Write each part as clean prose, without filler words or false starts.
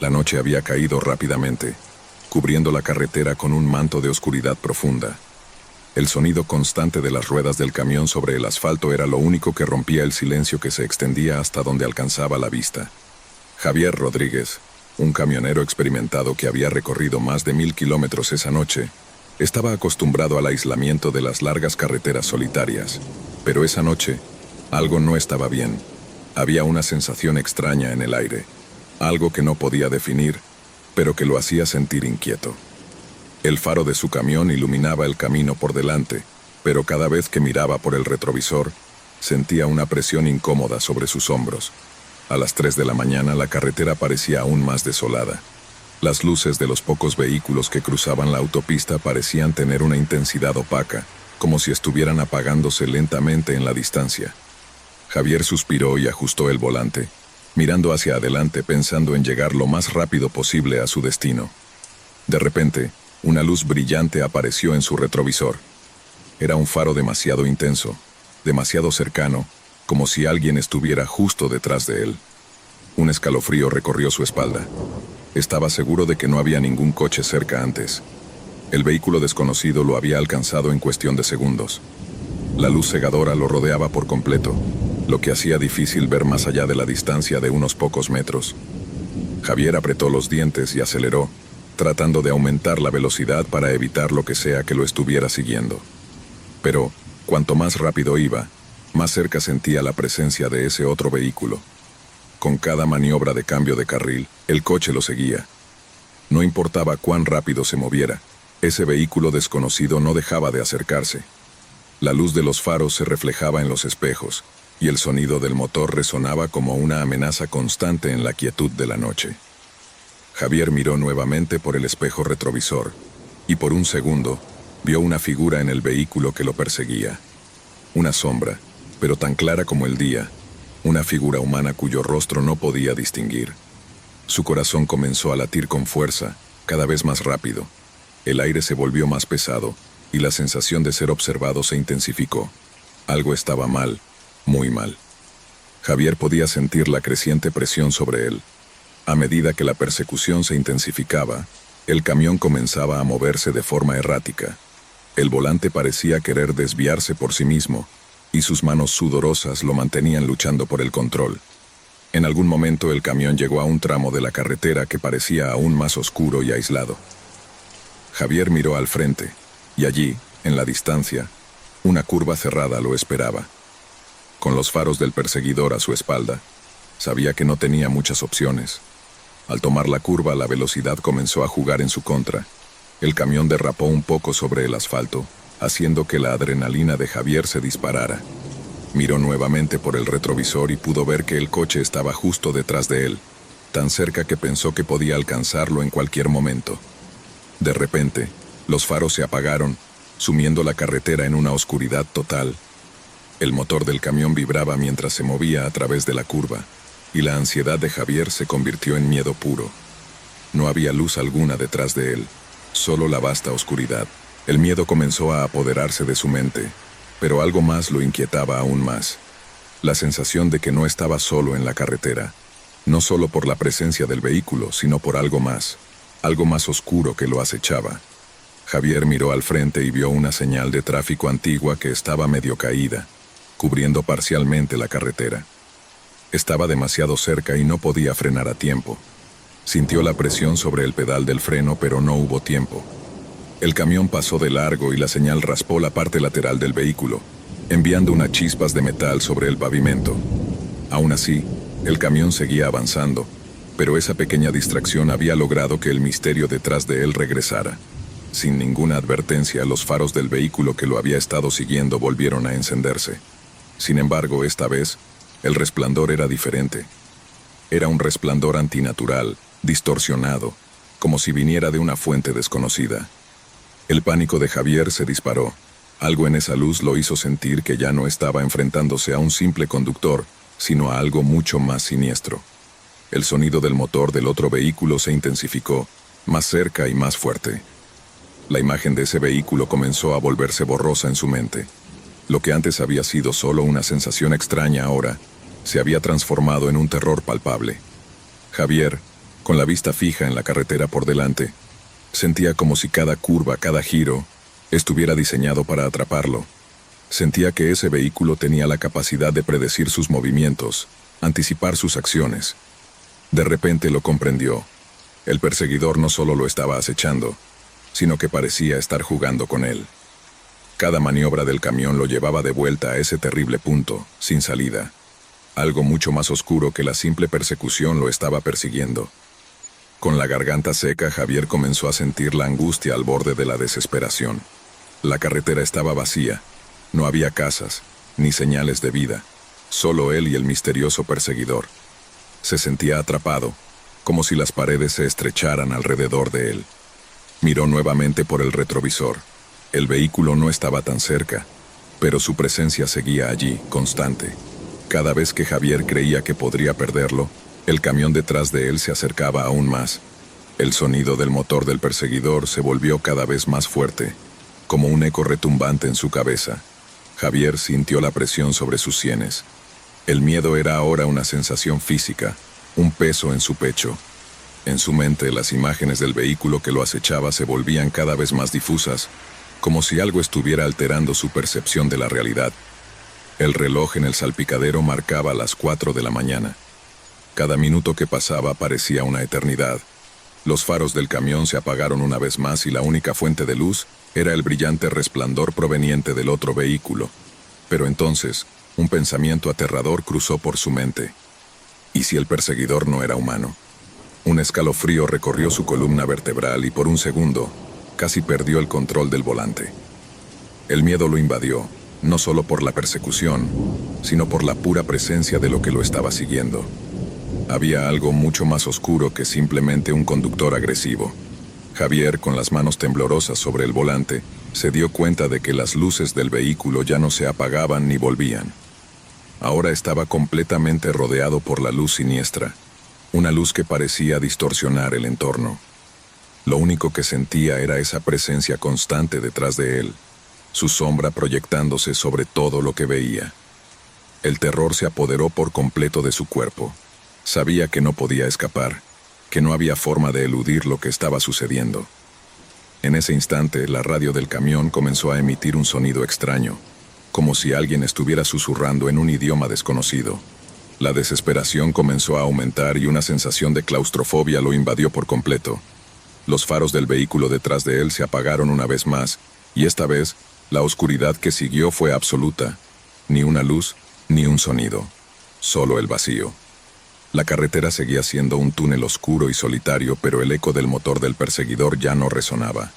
La noche había caído rápidamente, cubriendo la carretera con un manto de oscuridad profunda. El sonido constante de las ruedas del camión sobre el asfalto era lo único que rompía el silencio que se extendía hasta donde alcanzaba la vista. Javier Rodríguez, un camionero experimentado que había recorrido más de 1000 kilómetros esa noche, estaba acostumbrado al aislamiento de las largas carreteras solitarias. Pero esa noche, algo no estaba bien. Había una sensación extraña en el aire, algo que no podía definir, pero que lo hacía sentir inquieto. El faro de su camión iluminaba el camino por delante, pero cada vez que miraba por el retrovisor, sentía una presión incómoda sobre sus hombros. A las 3 de la mañana la carretera parecía aún más desolada. Las luces de los pocos vehículos que cruzaban la autopista parecían tener una intensidad opaca, como si estuvieran apagándose lentamente en la distancia. Javier suspiró y ajustó el volante, mirando hacia adelante pensando en llegar lo más rápido posible a su destino. De repente, una luz brillante apareció en su retrovisor. Era un faro demasiado intenso, demasiado cercano, como si alguien estuviera justo detrás de él. Un escalofrío recorrió su espalda. Estaba seguro de que no había ningún coche cerca antes. El vehículo desconocido lo había alcanzado en cuestión de segundos. La luz cegadora lo rodeaba por completo, lo que hacía difícil ver más allá de la distancia de unos pocos metros. Javier apretó los dientes y aceleró, tratando de aumentar la velocidad para evitar lo que sea que lo estuviera siguiendo. Pero, cuanto más rápido iba, más cerca sentía la presencia de ese otro vehículo. Con cada maniobra de cambio de carril, el coche lo seguía. No importaba cuán rápido se moviera, ese vehículo desconocido no dejaba de acercarse. La luz de los faros se reflejaba en los espejos, y el sonido del motor resonaba como una amenaza constante en la quietud de la noche. Javier miró nuevamente por el espejo retrovisor, y por un segundo, vio una figura en el vehículo que lo perseguía. Una sombra, pero tan clara como el día, una figura humana cuyo rostro no podía distinguir. Su corazón comenzó a latir con fuerza, cada vez más rápido. El aire se volvió más pesado, y la sensación de ser observado se intensificó. Algo estaba mal, muy mal. Javier podía sentir la creciente presión sobre él. A medida que la persecución se intensificaba, el camión comenzaba a moverse de forma errática. El volante parecía querer desviarse por sí mismo, y sus manos sudorosas lo mantenían luchando por el control. En algún momento el camión llegó a un tramo de la carretera que parecía aún más oscuro y aislado. Javier miró al frente, y allí, en la distancia, una curva cerrada lo esperaba. Con los faros del perseguidor a su espalda, sabía que no tenía muchas opciones. Al tomar la curva, la velocidad comenzó a jugar en su contra. El camión derrapó un poco sobre el asfalto, haciendo que la adrenalina de Javier se disparara. Miró nuevamente por el retrovisor y pudo ver que el coche estaba justo detrás de él, tan cerca que pensó que podía alcanzarlo en cualquier momento. De repente, los faros se apagaron, sumiendo la carretera en una oscuridad total. El motor del camión vibraba mientras se movía a través de la curva, y la ansiedad de Javier se convirtió en miedo puro. No había luz alguna detrás de él, solo la vasta oscuridad. El miedo comenzó a apoderarse de su mente, pero algo más lo inquietaba aún más. La sensación de que no estaba solo en la carretera, no solo por la presencia del vehículo, sino por algo más oscuro que lo acechaba. Javier miró al frente y vio una señal de tráfico antigua que estaba medio caída, cubriendo parcialmente la carretera. Estaba demasiado cerca y no podía frenar a tiempo. Sintió la presión sobre el pedal del freno, pero no hubo tiempo. El camión pasó de largo y la señal raspó la parte lateral del vehículo, enviando unas chispas de metal sobre el pavimento. Aún así, el camión seguía avanzando, pero esa pequeña distracción había logrado que el misterio detrás de él regresara. Sin ninguna advertencia, los faros del vehículo que lo había estado siguiendo volvieron a encenderse. Sin embargo, esta vez, el resplandor era diferente. Era un resplandor antinatural, distorsionado, como si viniera de una fuente desconocida. El pánico de Javier se disparó. Algo en esa luz lo hizo sentir que ya no estaba enfrentándose a un simple conductor, sino a algo mucho más siniestro. El sonido del motor del otro vehículo se intensificó, más cerca y más fuerte. La imagen de ese vehículo comenzó a volverse borrosa en su mente. Lo que antes había sido solo una sensación extraña ahora, se había transformado en un terror palpable. Javier, Con la vista fija en la carretera por delante, sentía como si cada curva, cada giro, estuviera diseñado para atraparlo. Sentía que ese vehículo tenía la capacidad de predecir sus movimientos, anticipar sus acciones. De repente lo comprendió. El perseguidor no solo lo estaba acechando, sino que parecía estar jugando con él. Cada maniobra del camión lo llevaba de vuelta a ese terrible punto, sin salida. Algo mucho más oscuro que la simple persecución lo estaba persiguiendo. Con la garganta seca, Javier comenzó a sentir la angustia al borde de la desesperación. La carretera estaba vacía. No había casas, ni señales de vida. Solo él y el misterioso perseguidor. Se sentía atrapado, como si las paredes se estrecharan alrededor de él. Miró nuevamente por el retrovisor. El vehículo no estaba tan cerca, pero su presencia seguía allí, constante. Cada vez que Javier creía que podría perderlo, el camión detrás de él se acercaba aún más. El sonido del motor del perseguidor se volvió cada vez más fuerte, como un eco retumbante en su cabeza. Javier sintió la presión sobre sus sienes. El miedo era ahora una sensación física, un peso en su pecho. En su mente, las imágenes del vehículo que lo acechaba se volvían cada vez más difusas, como si algo estuviera alterando su percepción de la realidad. El reloj en el salpicadero marcaba las 4 de la mañana. Cada minuto que pasaba parecía una eternidad. Los faros del camión se apagaron una vez más y la única fuente de luz era el brillante resplandor proveniente del otro vehículo. Pero entonces, un pensamiento aterrador cruzó por su mente. ¿Y si el perseguidor no era humano? Un escalofrío recorrió su columna vertebral y por un segundo, casi perdió el control del volante. El miedo lo invadió, no solo por la persecución, sino por la pura presencia de lo que lo estaba siguiendo. Había algo mucho más oscuro que simplemente un conductor agresivo. Javier, con las manos temblorosas sobre el volante, se dio cuenta de que las luces del vehículo ya no se apagaban ni volvían. Ahora estaba completamente rodeado por la luz siniestra, una luz que parecía distorsionar el entorno. Lo único que sentía era esa presencia constante detrás de él, su sombra proyectándose sobre todo lo que veía. El terror se apoderó por completo de su cuerpo. Sabía que no podía escapar, que no había forma de eludir lo que estaba sucediendo. En ese instante, la radio del camión comenzó a emitir un sonido extraño, como si alguien estuviera susurrando en un idioma desconocido. La desesperación comenzó a aumentar y una sensación de claustrofobia lo invadió por completo. Los faros del vehículo detrás de él se apagaron una vez más, y esta vez, la oscuridad que siguió fue absoluta. Ni una luz, ni un sonido. Solo el vacío. La carretera seguía siendo un túnel oscuro y solitario, pero el eco del motor del perseguidor ya no resonaba.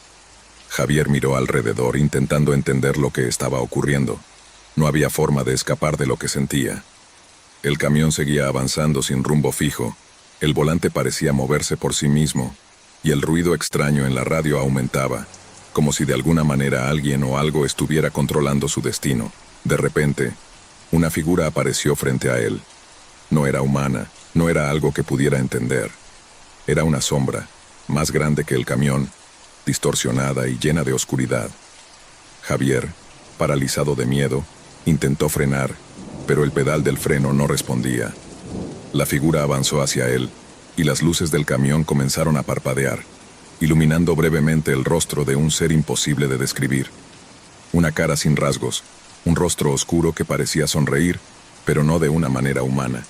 Javier miró alrededor intentando entender lo que estaba ocurriendo. No había forma de escapar de lo que sentía. El camión seguía avanzando sin rumbo fijo, el volante parecía moverse por sí mismo, y el ruido extraño en la radio aumentaba, como si de alguna manera alguien o algo estuviera controlando su destino. De repente, una figura apareció frente a él. No era humana, no era algo que pudiera entender. Era una sombra, más grande que el camión, distorsionada y llena de oscuridad. Javier, paralizado de miedo, intentó frenar, pero el pedal del freno no respondía. La figura avanzó hacia él, y las luces del camión comenzaron a parpadear, iluminando brevemente el rostro de un ser imposible de describir. Una cara sin rasgos, un rostro oscuro que parecía sonreír, pero no de una manera humana.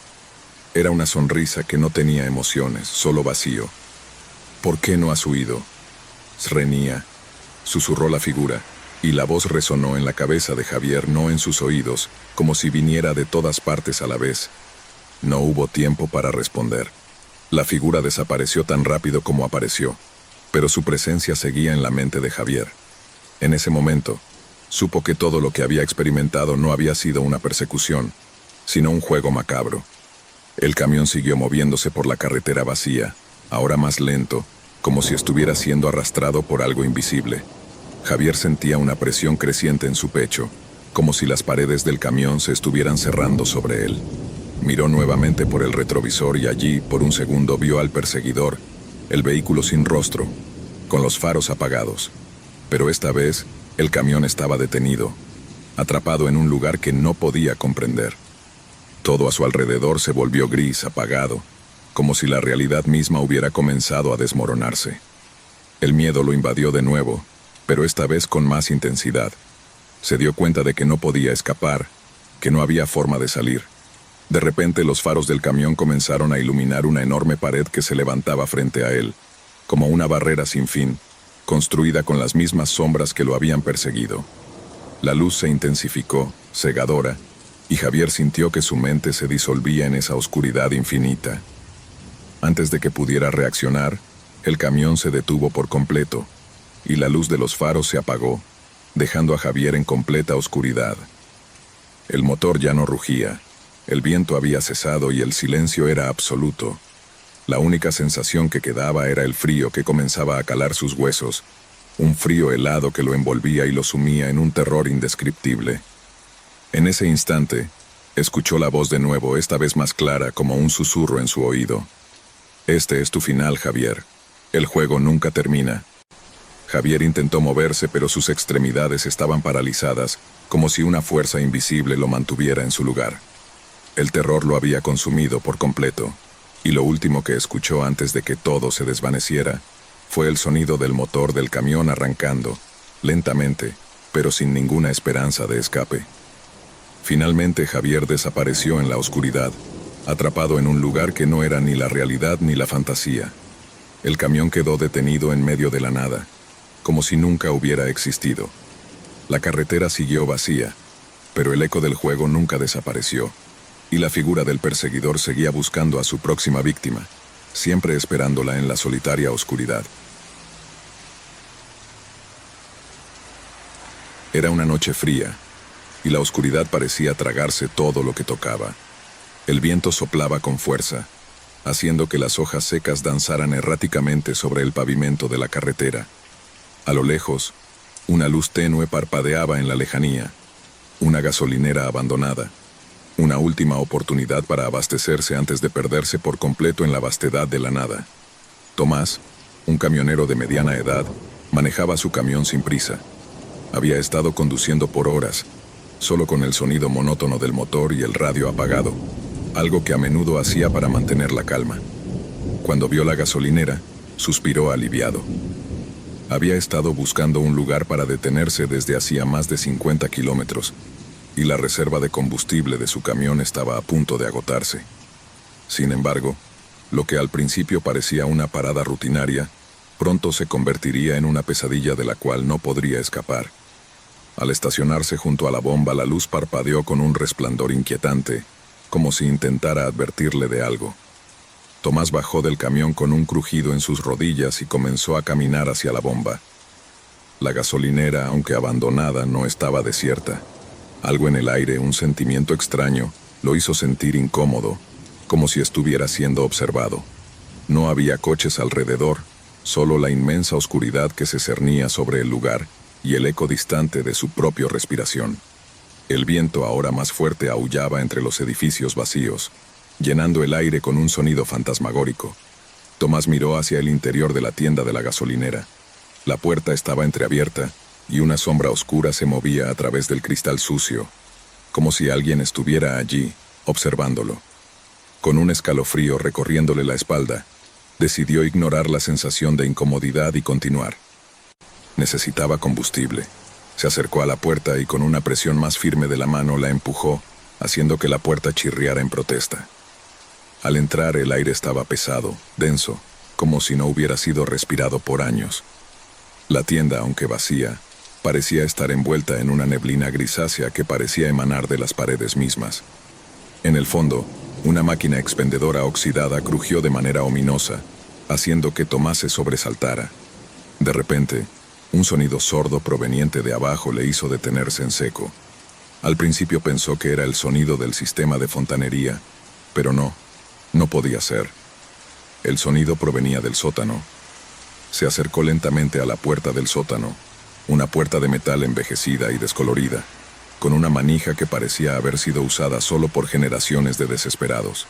Era una sonrisa que no tenía emociones, solo vacío. ¿Por qué no has huido? Srenia, susurró la figura, y la voz resonó en la cabeza de Javier, no en sus oídos, como si viniera de todas partes a la vez. No hubo tiempo para responder. La figura desapareció tan rápido como apareció, pero su presencia seguía en la mente de Javier. En ese momento, supo que todo lo que había experimentado no había sido una persecución, sino un juego macabro. El camión siguió moviéndose por la carretera vacía, ahora más lento, como si estuviera siendo arrastrado por algo invisible. Javier sentía una presión creciente en su pecho, como si las paredes del camión se estuvieran cerrando sobre él. Miró nuevamente por el retrovisor y allí, por un segundo, vio al perseguidor, el vehículo sin rostro, con los faros apagados. Pero esta vez, el camión estaba detenido, atrapado en un lugar que no podía comprender. Todo a su alrededor se volvió gris, apagado, como si la realidad misma hubiera comenzado a desmoronarse. El miedo lo invadió de nuevo, pero esta vez con más intensidad. Se dio cuenta de que no podía escapar, que no había forma de salir. De repente los faros del camión comenzaron a iluminar una enorme pared que se levantaba frente a él, como una barrera sin fin, construida con las mismas sombras que lo habían perseguido. La luz se intensificó, cegadora, y Javier sintió que su mente se disolvía en esa oscuridad infinita. Antes de que pudiera reaccionar, el camión se detuvo por completo, y la luz de los faros se apagó, dejando a Javier en completa oscuridad. El motor ya no rugía, el viento había cesado y el silencio era absoluto. La única sensación que quedaba era el frío que comenzaba a calar sus huesos, un frío helado que lo envolvía y lo sumía en un terror indescriptible. En ese instante, escuchó la voz de nuevo, esta vez más clara, como un susurro en su oído. «Este es tu final, Javier. El juego nunca termina». Javier intentó moverse, pero sus extremidades estaban paralizadas, como si una fuerza invisible lo mantuviera en su lugar. El terror lo había consumido por completo, y lo último que escuchó antes de que todo se desvaneciera fue el sonido del motor del camión arrancando, lentamente, pero sin ninguna esperanza de escape. Finalmente Javier desapareció en la oscuridad, atrapado en un lugar que no era ni la realidad ni la fantasía. El camión quedó detenido en medio de la nada, como si nunca hubiera existido. La carretera siguió vacía, pero el eco del juego nunca desapareció, y la figura del perseguidor seguía buscando a su próxima víctima, siempre esperándola en la solitaria oscuridad. Era una noche fría, y la oscuridad parecía tragarse todo lo que tocaba. El viento soplaba con fuerza, haciendo que las hojas secas danzaran erráticamente sobre el pavimento de la carretera. A lo lejos, una luz tenue parpadeaba en la lejanía, una gasolinera abandonada, una última oportunidad para abastecerse antes de perderse por completo en la vastedad de la nada. Tomás, un camionero de mediana edad, manejaba su camión sin prisa. Había estado conduciendo por horas, solo con el sonido monótono del motor y el radio apagado, algo que a menudo hacía para mantener la calma. Cuando vio la gasolinera, suspiró aliviado. Había estado buscando un lugar para detenerse desde hacía más de 50 kilómetros, y la reserva de combustible de su camión estaba a punto de agotarse. Sin embargo, lo que al principio parecía una parada rutinaria, pronto se convertiría en una pesadilla de la cual no podría escapar. Al estacionarse junto a la bomba, la luz parpadeó con un resplandor inquietante, como si intentara advertirle de algo. Tomás bajó del camión con un crujido en sus rodillas y comenzó a caminar hacia la bomba. La gasolinera, aunque abandonada, no estaba desierta. Algo en el aire, un sentimiento extraño, lo hizo sentir incómodo, como si estuviera siendo observado. No había coches alrededor, solo la inmensa oscuridad que se cernía sobre el lugar y el eco distante de su propia respiración. El viento, ahora más fuerte, aullaba entre los edificios vacíos, llenando el aire con un sonido fantasmagórico. Tomás miró hacia el interior de la tienda de la gasolinera. La puerta estaba entreabierta, y una sombra oscura se movía a través del cristal sucio, como si alguien estuviera allí, observándolo. Con un escalofrío recorriéndole la espalda, decidió ignorar la sensación de incomodidad y continuar. Necesitaba combustible. Se acercó a la puerta y con una presión más firme de la mano la empujó, haciendo que la puerta chirriara en protesta. Al entrar, el aire estaba pesado, denso, como si no hubiera sido respirado por años. La tienda, aunque vacía, parecía estar envuelta en una neblina grisácea que parecía emanar de las paredes mismas. En el fondo, una máquina expendedora oxidada crujió de manera ominosa, haciendo que Tomás se sobresaltara. De repente, un sonido sordo proveniente de abajo le hizo detenerse en seco. Al principio pensó que era el sonido del sistema de fontanería, pero no podía ser. El sonido provenía del sótano. Se acercó lentamente a la puerta del sótano, una puerta de metal envejecida y descolorida, con una manija que parecía haber sido usada solo por generaciones de desesperados.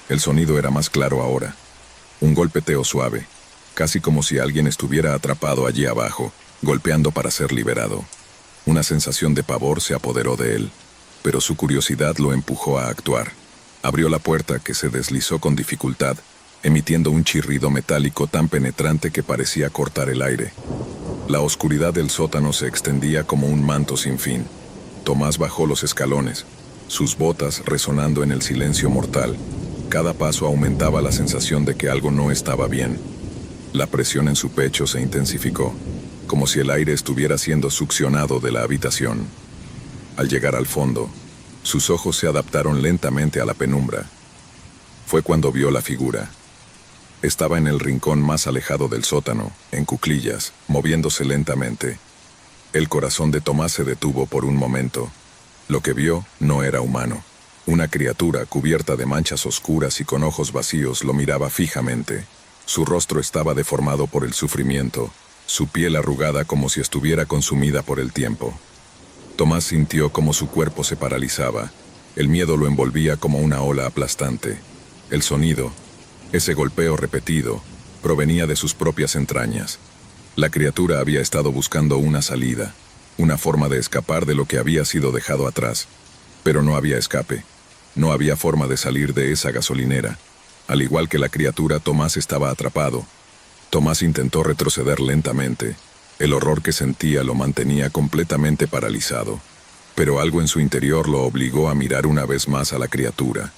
El sonido era más claro ahora, un golpeteo suave, casi como si alguien estuviera atrapado allí abajo, golpeando para ser liberado. Una sensación de pavor se apoderó de él, pero su curiosidad lo empujó a actuar. Abrió la puerta, que se deslizó con dificultad, emitiendo un chirrido metálico tan penetrante que parecía cortar el aire. La oscuridad del sótano se extendía como un manto sin fin. Tomás bajó los escalones, sus botas resonando en el silencio mortal. Cada paso aumentaba la sensación de que algo no estaba bien. La presión en su pecho se intensificó, como si el aire estuviera siendo succionado de la habitación. Al llegar al fondo, sus ojos se adaptaron lentamente a la penumbra. Fue cuando vio la figura. Estaba en el rincón más alejado del sótano, en cuclillas, moviéndose lentamente. El corazón de Tomás se detuvo por un momento. Lo que vio no era humano. Una criatura cubierta de manchas oscuras y con ojos vacíos lo miraba fijamente. Su rostro estaba deformado por el sufrimiento, su piel arrugada como si estuviera consumida por el tiempo. Tomás sintió como su cuerpo se paralizaba. El miedo lo envolvía como una ola aplastante. El sonido, ese golpeo repetido, provenía de sus propias entrañas. La criatura había estado buscando una salida, una forma de escapar de lo que había sido dejado atrás. Pero no había escape. No había forma de salir de esa gasolinera. Al igual que la criatura, Tomás estaba atrapado. Tomás intentó retroceder lentamente. El horror que sentía lo mantenía completamente paralizado. Pero algo en su interior lo obligó a mirar una vez más a la criatura.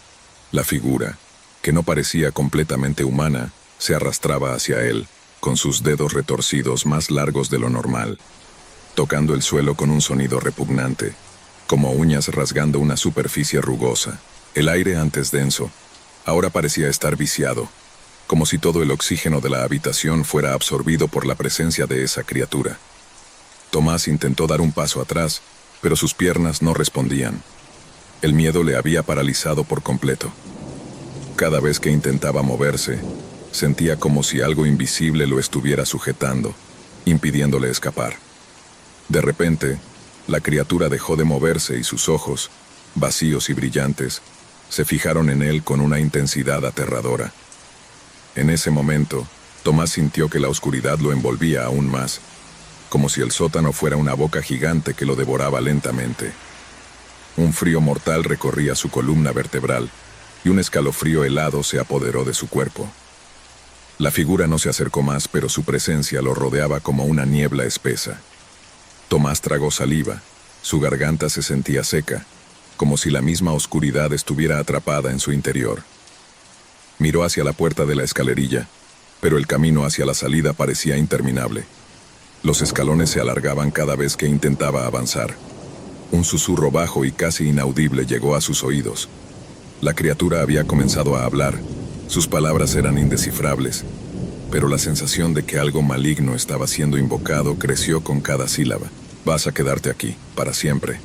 La figura, que no parecía completamente humana, se arrastraba hacia él, con sus dedos retorcidos más largos de lo normal, tocando el suelo con un sonido repugnante, como uñas rasgando una superficie rugosa. El aire antes denso, ahora parecía estar viciado, como si todo el oxígeno de la habitación fuera absorbido por la presencia de esa criatura. Tomás intentó dar un paso atrás, pero sus piernas no respondían. El miedo le había paralizado por completo. Cada vez que intentaba moverse, sentía como si algo invisible lo estuviera sujetando, impidiéndole escapar. De repente, la criatura dejó de moverse y sus ojos, vacíos y brillantes, se fijaron en él con una intensidad aterradora. En ese momento, Tomás sintió que la oscuridad lo envolvía aún más, como si el sótano fuera una boca gigante que lo devoraba lentamente. Un frío mortal recorría su columna vertebral, y un escalofrío helado se apoderó de su cuerpo. La figura no se acercó más, pero su presencia lo rodeaba como una niebla espesa. Tomás tragó saliva, su garganta se sentía seca, como si la misma oscuridad estuviera atrapada en su interior. Miró hacia la puerta de la escalerilla, pero el camino hacia la salida parecía interminable. Los escalones se alargaban cada vez que intentaba avanzar. Un susurro bajo y casi inaudible llegó a sus oídos. La criatura había comenzado a hablar. Sus palabras eran indescifrables, pero la sensación de que algo maligno estaba siendo invocado creció con cada sílaba. Vas a quedarte aquí, para siempre.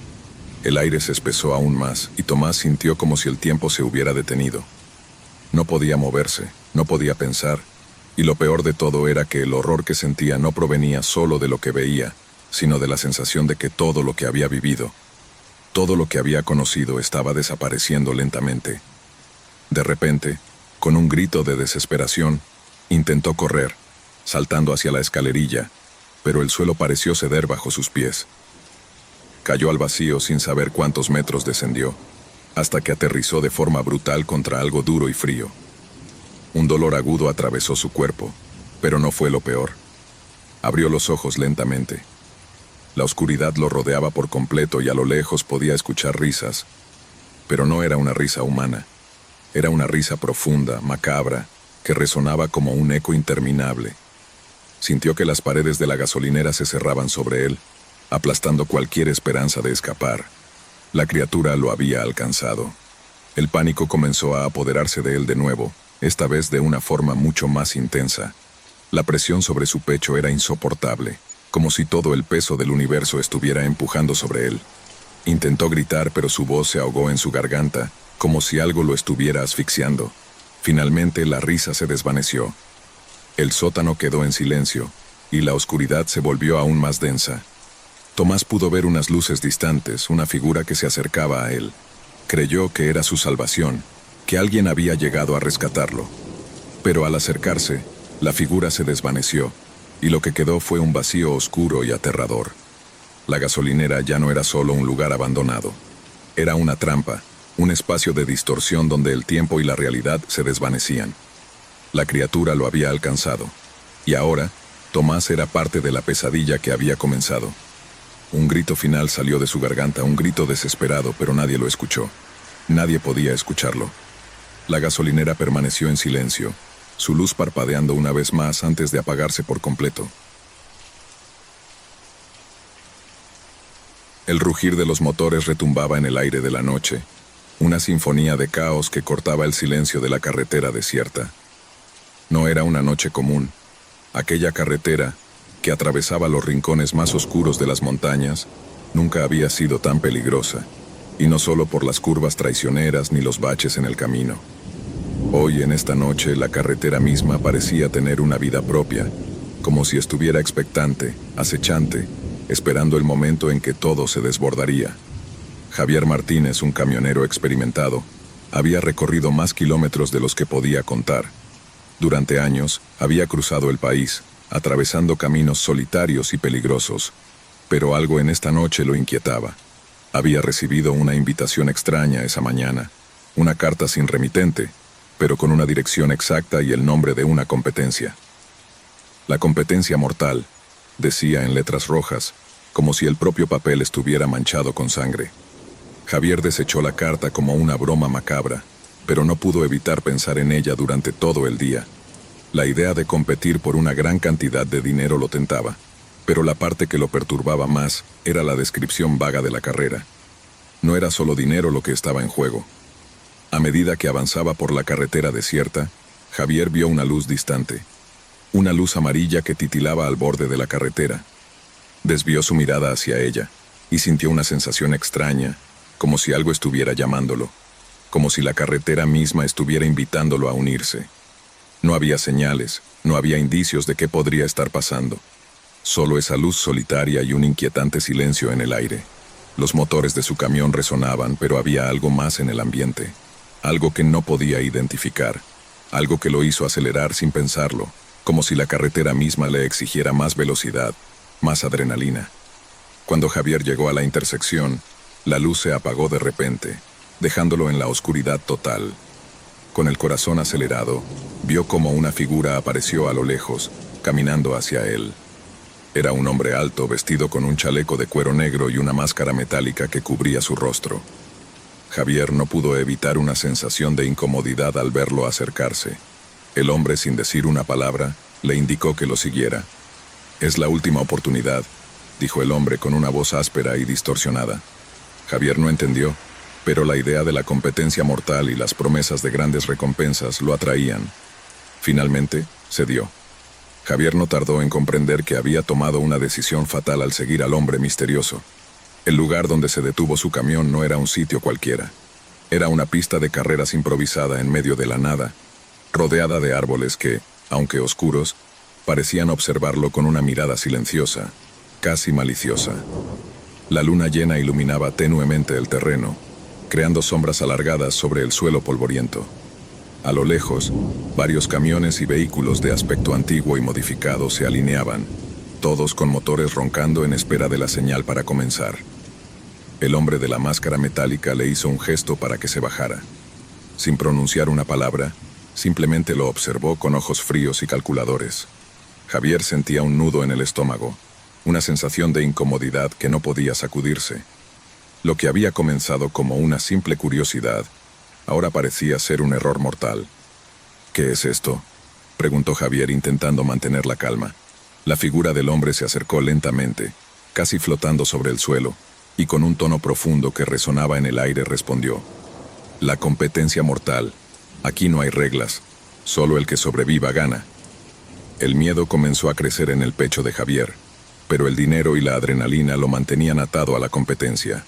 El aire se espesó aún más, y Tomás sintió como si el tiempo se hubiera detenido. No podía moverse, no podía pensar, y lo peor de todo era que el horror que sentía no provenía solo de lo que veía, sino de la sensación de que todo lo que había vivido, todo lo que había conocido estaba desapareciendo lentamente. De repente, con un grito de desesperación, intentó correr, saltando hacia la escalerilla, pero el suelo pareció ceder bajo sus pies. Cayó al vacío sin saber cuántos metros descendió, hasta que aterrizó de forma brutal contra algo duro y frío. Un dolor agudo atravesó su cuerpo, pero no fue lo peor. Abrió los ojos lentamente. La oscuridad lo rodeaba por completo y a lo lejos podía escuchar risas, pero no era una risa humana. Era una risa profunda, macabra, que resonaba como un eco interminable. Sintió que las paredes de la gasolinera se cerraban sobre él, aplastando cualquier esperanza de escapar. La criatura lo había alcanzado. El pánico comenzó a apoderarse de él de nuevo, esta vez de una forma mucho más intensa. La presión sobre su pecho era insoportable, como si todo el peso del universo estuviera empujando sobre él. Intentó gritar, pero su voz se ahogó en su garganta, como si algo lo estuviera asfixiando. Finalmente la risa se desvaneció. El sótano quedó en silencio, y la oscuridad se volvió aún más densa. Tomás pudo ver unas luces distantes, una figura que se acercaba a él. Creyó que era su salvación, que alguien había llegado a rescatarlo. Pero al acercarse, la figura se desvaneció, y lo que quedó fue un vacío oscuro y aterrador. La gasolinera ya no era solo un lugar abandonado. Era una trampa, un espacio de distorsión donde el tiempo y la realidad se desvanecían. La criatura lo había alcanzado. Y ahora, Tomás era parte de la pesadilla que había comenzado. Un grito final salió de su garganta, un grito desesperado, pero nadie lo escuchó. Nadie podía escucharlo. La gasolinera permaneció en silencio, su luz parpadeando una vez más antes de apagarse por completo. El rugir de los motores retumbaba en el aire de la noche, una sinfonía de caos que cortaba el silencio de la carretera desierta. No era una noche común. Aquella carretera, que atravesaba los rincones más oscuros de las montañas, nunca había sido tan peligrosa, y no solo por las curvas traicioneras ni los baches en el camino. Hoy, en esta noche, la carretera misma parecía tener una vida propia, como si estuviera expectante, acechante, esperando el momento en que todo se desbordaría. Javier Martínez, un camionero experimentado, había recorrido más kilómetros de los que podía contar. Durante años, había cruzado el país, atravesando caminos solitarios y peligrosos, pero algo en esta noche lo inquietaba. Había recibido una invitación extraña esa mañana, una carta sin remitente, pero con una dirección exacta y el nombre de una competencia. La competencia mortal, decía en letras rojas, como si el propio papel estuviera manchado con sangre. Javier desechó la carta como una broma macabra, pero no pudo evitar pensar en ella durante todo el día. La idea de competir por una gran cantidad de dinero lo tentaba, pero la parte que lo perturbaba más era la descripción vaga de la carrera. No era solo dinero lo que estaba en juego. A medida que avanzaba por la carretera desierta, Javier vio una luz distante, una luz amarilla que titilaba al borde de la carretera. Desvió su mirada hacia ella y sintió una sensación extraña, como si algo estuviera llamándolo, como si la carretera misma estuviera invitándolo a unirse. No había señales, no había indicios de qué podría estar pasando. Solo esa luz solitaria y un inquietante silencio en el aire. Los motores de su camión resonaban, pero había algo más en el ambiente. Algo que no podía identificar. Algo que lo hizo acelerar sin pensarlo, como si la carretera misma le exigiera más velocidad, más adrenalina. Cuando Javier llegó a la intersección, la luz se apagó de repente, dejándolo en la oscuridad total. Con el corazón acelerado, vio cómo una figura apareció a lo lejos, caminando hacia él. Era un hombre alto, vestido con un chaleco de cuero negro y una máscara metálica que cubría su rostro. Javier no pudo evitar una sensación de incomodidad al verlo acercarse. El hombre, sin decir una palabra, le indicó que lo siguiera. «Es la última oportunidad», dijo el hombre con una voz áspera y distorsionada. Javier no entendió, pero la idea de la competencia mortal y las promesas de grandes recompensas lo atraían. Finalmente, cedió. Javier no tardó en comprender que había tomado una decisión fatal al seguir al hombre misterioso. El lugar donde se detuvo su camión no era un sitio cualquiera. Era una pista de carreras improvisada en medio de la nada, rodeada de árboles que, aunque oscuros, parecían observarlo con una mirada silenciosa, casi maliciosa. La luna llena iluminaba tenuemente el terreno, creando sombras alargadas sobre el suelo polvoriento. A lo lejos, varios camiones y vehículos de aspecto antiguo y modificado se alineaban, todos con motores roncando en espera de la señal para comenzar. El hombre de la máscara metálica le hizo un gesto para que se bajara. Sin pronunciar una palabra, simplemente lo observó con ojos fríos y calculadores. Javier sentía un nudo en el estómago, una sensación de incomodidad que no podía sacudirse. Lo que había comenzado como una simple curiosidad, ahora parecía ser un error mortal. «¿Qué es esto?», preguntó Javier intentando mantener la calma. La figura del hombre se acercó lentamente, casi flotando sobre el suelo, y con un tono profundo que resonaba en el aire respondió: «La competencia mortal. Aquí no hay reglas, solo el que sobreviva gana». El miedo comenzó a crecer en el pecho de Javier, pero el dinero y la adrenalina lo mantenían atado a la competencia.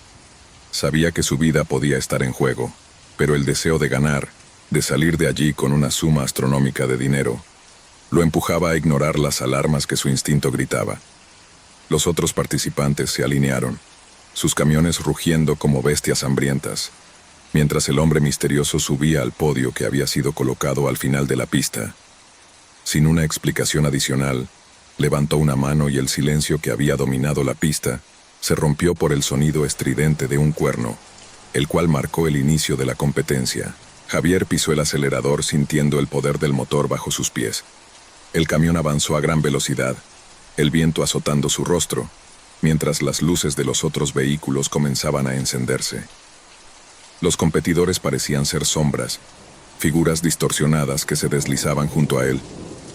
Sabía que su vida podía estar en juego, pero el deseo de ganar, de salir de allí con una suma astronómica de dinero, lo empujaba a ignorar las alarmas que su instinto gritaba. Los otros participantes se alinearon, sus camiones rugiendo como bestias hambrientas, mientras el hombre misterioso subía al podio que había sido colocado al final de la pista. Sin una explicación adicional, levantó una mano y el silencio que había dominado la pista se rompió por el sonido estridente de un cuerno, el cual marcó el inicio de la competencia. Javier pisó el acelerador sintiendo el poder del motor bajo sus pies. El camión avanzó a gran velocidad, el viento azotando su rostro, mientras las luces de los otros vehículos comenzaban a encenderse. Los competidores parecían ser sombras, figuras distorsionadas que se deslizaban junto a él,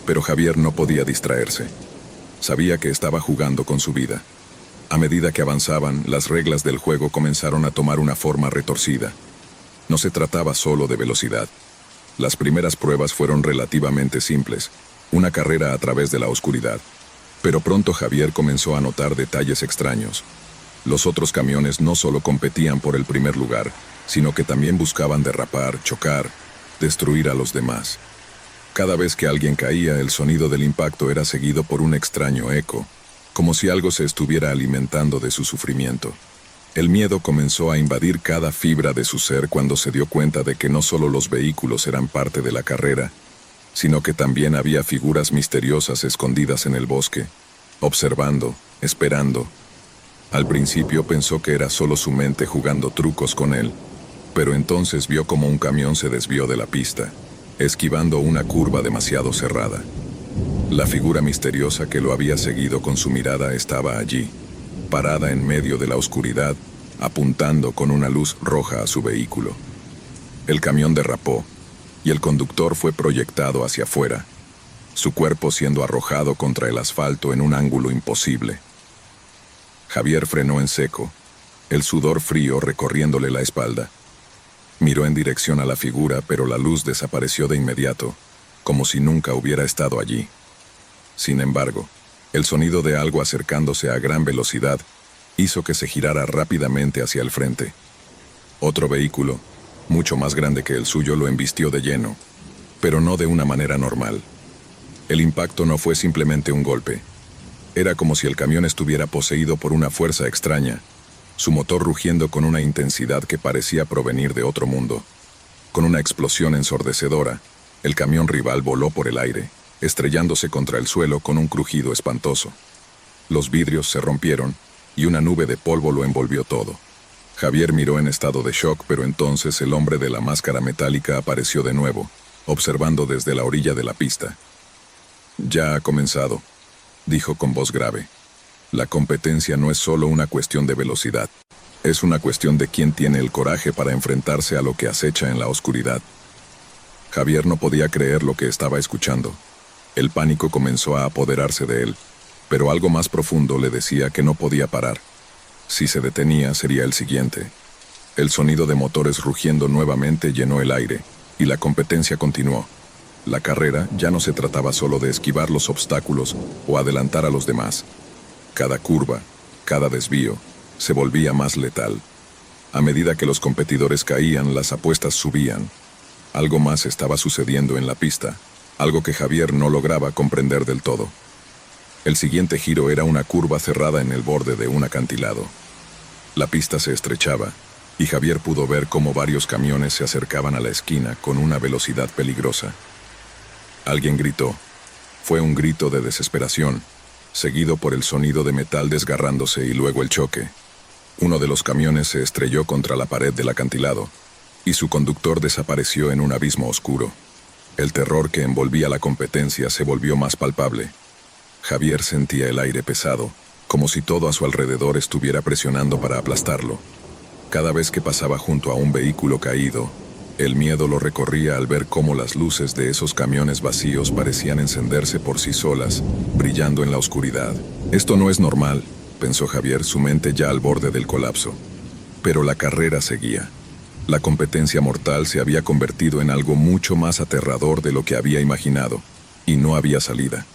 pero Javier no podía distraerse. Sabía que estaba jugando con su vida. A medida que avanzaban, las reglas del juego comenzaron a tomar una forma retorcida. No se trataba solo de velocidad. Las primeras pruebas fueron relativamente simples, una carrera a través de la oscuridad. Pero pronto Javier comenzó a notar detalles extraños. Los otros camiones no solo competían por el primer lugar, sino que también buscaban derrapar, chocar, destruir a los demás. Cada vez que alguien caía, el sonido del impacto era seguido por un extraño eco, como si algo se estuviera alimentando de su sufrimiento. El miedo comenzó a invadir cada fibra de su ser cuando se dio cuenta de que no solo los vehículos eran parte de la carrera, sino que también había figuras misteriosas escondidas en el bosque, observando, esperando. Al principio pensó que era solo su mente jugando trucos con él, pero entonces vio como un camión se desvió de la pista, esquivando una curva demasiado cerrada. La figura misteriosa que lo había seguido con su mirada estaba allí, parada en medio de la oscuridad, apuntando con una luz roja a su vehículo. El camión derrapó, y el conductor fue proyectado hacia afuera, su cuerpo siendo arrojado contra el asfalto en un ángulo imposible. Javier frenó en seco, el sudor frío recorriéndole la espalda. Miró en dirección a la figura, pero la luz desapareció de inmediato, como si nunca hubiera estado allí. Sin embargo, el sonido de algo acercándose a gran velocidad hizo que se girara rápidamente hacia el frente. Otro vehículo, mucho más grande que el suyo, lo embistió de lleno, pero no de una manera normal. El impacto no fue simplemente un golpe. Era como si el camión estuviera poseído por una fuerza extraña, su motor rugiendo con una intensidad que parecía provenir de otro mundo. Con una explosión ensordecedora, el camión rival voló por el aire, estrellándose contra el suelo con un crujido espantoso. Los vidrios se rompieron, y una nube de polvo lo envolvió todo. Javier miró en estado de shock, pero entonces el hombre de la máscara metálica apareció de nuevo, observando desde la orilla de la pista. «Ya ha comenzado», dijo con voz grave. «La competencia no es solo una cuestión de velocidad. Es una cuestión de quién tiene el coraje para enfrentarse a lo que acecha en la oscuridad». Javier no podía creer lo que estaba escuchando. El pánico comenzó a apoderarse de él, pero algo más profundo le decía que no podía parar. Si se detenía, sería el siguiente. El sonido de motores rugiendo nuevamente llenó el aire, y la competencia continuó. La carrera ya no se trataba solo de esquivar los obstáculos o adelantar a los demás. Cada curva, cada desvío, se volvía más letal. A medida que los competidores caían, las apuestas subían. Algo más estaba sucediendo en la pista, algo que Javier no lograba comprender del todo. El siguiente giro era una curva cerrada en el borde de un acantilado. La pista se estrechaba, y Javier pudo ver cómo varios camiones se acercaban a la esquina con una velocidad peligrosa. Alguien gritó. Fue un grito de desesperación, seguido por el sonido de metal desgarrándose y luego el choque. Uno de los camiones se estrelló contra la pared del acantilado, y su conductor desapareció en un abismo oscuro. El terror que envolvía la competencia se volvió más palpable. Javier sentía el aire pesado, como si todo a su alrededor estuviera presionando para aplastarlo. Cada vez que pasaba junto a un vehículo caído, el miedo lo recorría al ver cómo las luces de esos camiones vacíos parecían encenderse por sí solas, brillando en la oscuridad. Esto no es normal, pensó Javier, su mente ya al borde del colapso. Pero la carrera seguía. La competencia mortal se había convertido en algo mucho más aterrador de lo que había imaginado, y no había salida.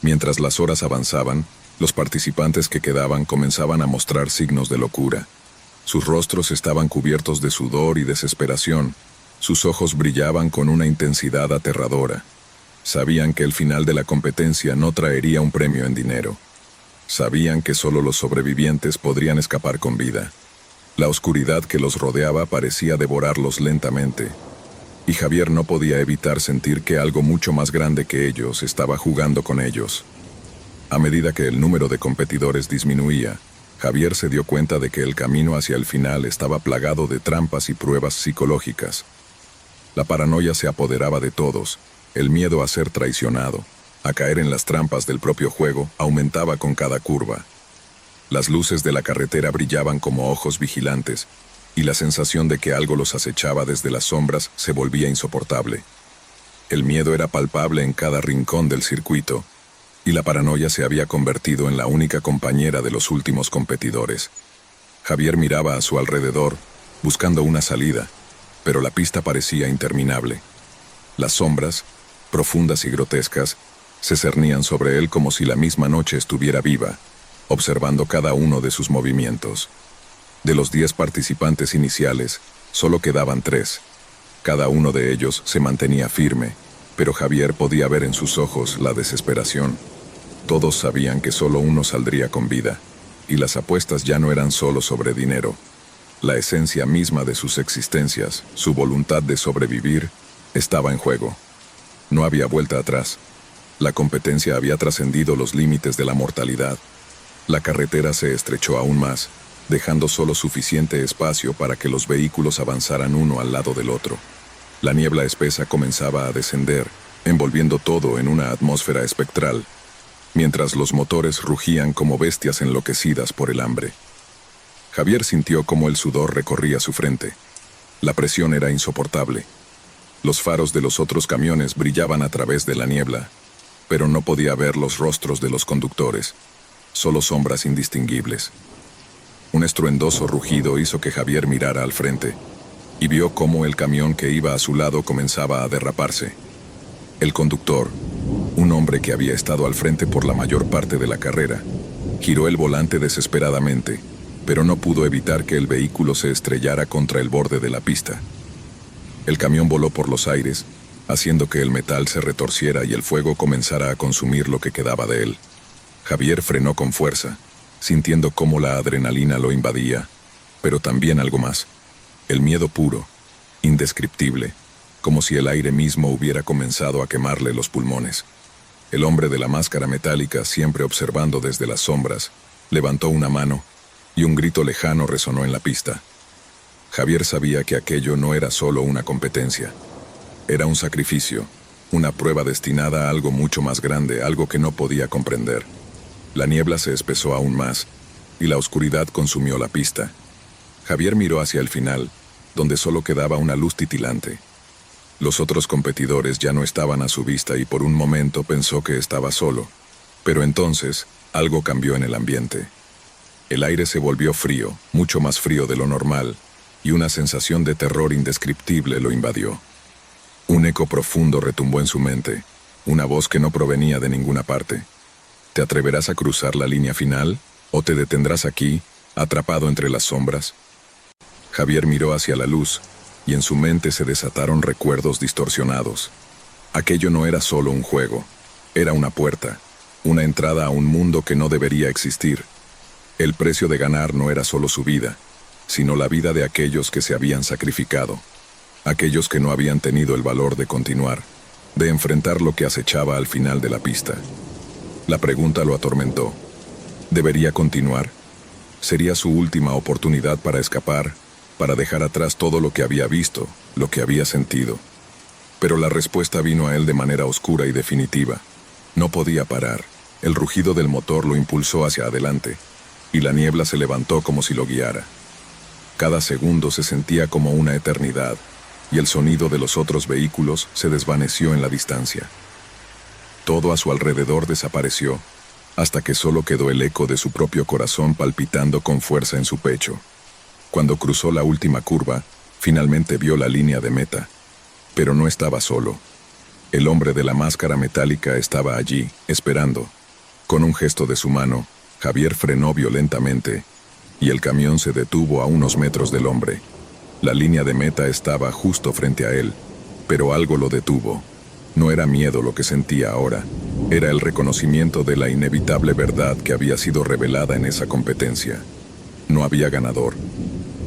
Mientras las horas avanzaban, los participantes que quedaban comenzaban a mostrar signos de locura. Sus rostros estaban cubiertos de sudor y desesperación. Sus ojos brillaban con una intensidad aterradora. Sabían que el final de la competencia no traería un premio en dinero. Sabían que solo los sobrevivientes podrían escapar con vida. La oscuridad que los rodeaba parecía devorarlos lentamente, y Javier no podía evitar sentir que algo mucho más grande que ellos estaba jugando con ellos. A medida que el número de competidores disminuía, Javier se dio cuenta de que el camino hacia el final estaba plagado de trampas y pruebas psicológicas. La paranoia se apoderaba de todos, el miedo a ser traicionado, a caer en las trampas del propio juego, aumentaba con cada curva. Las luces de la carretera brillaban como ojos vigilantes, y la sensación de que algo los acechaba desde las sombras se volvía insoportable. El miedo era palpable en cada rincón del circuito, y la paranoia se había convertido en la única compañera de los últimos competidores. Javier miraba a su alrededor, buscando una salida, pero la pista parecía interminable. Las sombras, profundas y grotescas, se cernían sobre él como si la misma noche estuviera viva, observando cada uno de sus movimientos. De los 10 participantes iniciales, solo quedaban 3. Cada uno de ellos se mantenía firme, pero Javier podía ver en sus ojos la desesperación. Todos sabían que solo uno saldría con vida, y las apuestas ya no eran solo sobre dinero. La esencia misma de sus existencias, su voluntad de sobrevivir, estaba en juego. No había vuelta atrás. La competencia había trascendido los límites de la mortalidad. La carretera se estrechó aún más, dejando solo suficiente espacio para que los vehículos avanzaran uno al lado del otro. La niebla espesa comenzaba a descender, envolviendo todo en una atmósfera espectral, mientras los motores rugían como bestias enloquecidas por el hambre. Javier sintió cómo el sudor recorría su frente. La presión era insoportable. Los faros de los otros camiones brillaban a través de la niebla, pero no podía ver los rostros de los conductores, solo sombras indistinguibles. Un estruendoso rugido hizo que Javier mirara al frente, y vio cómo el camión que iba a su lado comenzaba a derraparse. El conductor, un hombre que había estado al frente por la mayor parte de la carrera, giró el volante desesperadamente, pero no pudo evitar que el vehículo se estrellara contra el borde de la pista. El camión voló por los aires, haciendo que el metal se retorciera y el fuego comenzara a consumir lo que quedaba de él. Javier frenó con fuerza, sintiendo cómo la adrenalina lo invadía, pero también algo más. El miedo puro, indescriptible, como si el aire mismo hubiera comenzado a quemarle los pulmones. El hombre de la máscara metálica, siempre observando desde las sombras, levantó una mano, y un grito lejano resonó en la pista. Javier sabía que aquello no era solo una competencia. Era un sacrificio, una prueba destinada a algo mucho más grande, algo que no podía comprender. La niebla se espesó aún más, y la oscuridad consumió la pista. Javier miró hacia el final, donde solo quedaba una luz titilante. Los otros competidores ya no estaban a su vista y por un momento pensó que estaba solo. Pero entonces, algo cambió en el ambiente. El aire se volvió frío, mucho más frío de lo normal, y una sensación de terror indescriptible lo invadió. Un eco profundo retumbó en su mente, una voz que no provenía de ninguna parte. ¿Te atreverás a cruzar la línea final, o te detendrás aquí, atrapado entre las sombras? Javier miró hacia la luz, y en su mente se desataron recuerdos distorsionados. Aquello no era solo un juego, era una puerta, una entrada a un mundo que no debería existir. El precio de ganar no era solo su vida, sino la vida de aquellos que se habían sacrificado, aquellos que no habían tenido el valor de continuar, de enfrentar lo que acechaba al final de la pista. La pregunta lo atormentó. ¿Debería continuar? ¿Sería su última oportunidad para escapar, para dejar atrás todo lo que había visto, lo que había sentido? Pero la respuesta vino a él de manera oscura y definitiva. No podía parar. El rugido del motor lo impulsó hacia adelante, y la niebla se levantó como si lo guiara. Cada segundo se sentía como una eternidad, y el sonido de los otros vehículos se desvaneció en la distancia. Todo a su alrededor desapareció, hasta que solo quedó el eco de su propio corazón palpitando con fuerza en su pecho. Cuando cruzó la última curva, finalmente vio la línea de meta. Pero no estaba solo. El hombre de la máscara metálica estaba allí, esperando. Con un gesto de su mano, Javier frenó violentamente, y el camión se detuvo a unos metros del hombre. La línea de meta estaba justo frente a él, pero algo lo detuvo. No era miedo lo que sentía ahora, era el reconocimiento de la inevitable verdad que había sido revelada en esa competencia. No había ganador,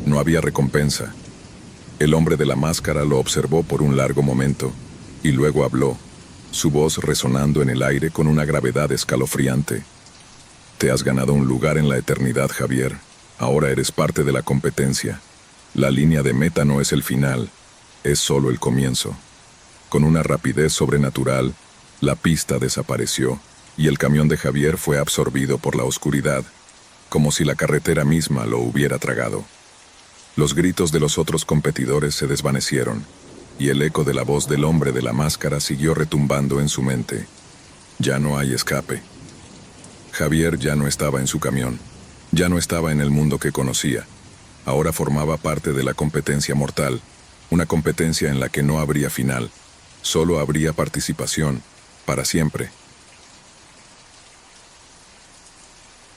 no había recompensa. El hombre de la máscara lo observó por un largo momento, y luego habló, su voz resonando en el aire con una gravedad escalofriante. Te has ganado un lugar en la eternidad, Javier. Ahora eres parte de la competencia. La línea de meta no es el final, es solo el comienzo. Con una rapidez sobrenatural, la pista desapareció y el camión de Javier fue absorbido por la oscuridad, como si la carretera misma lo hubiera tragado. Los gritos de los otros competidores se desvanecieron, y el eco de la voz del hombre de la máscara siguió retumbando en su mente. Ya no hay escape. Javier ya no estaba en su camión, ya no estaba en el mundo que conocía. Ahora formaba parte de la competencia mortal, una competencia en la que no habría final, solo habría participación, para siempre.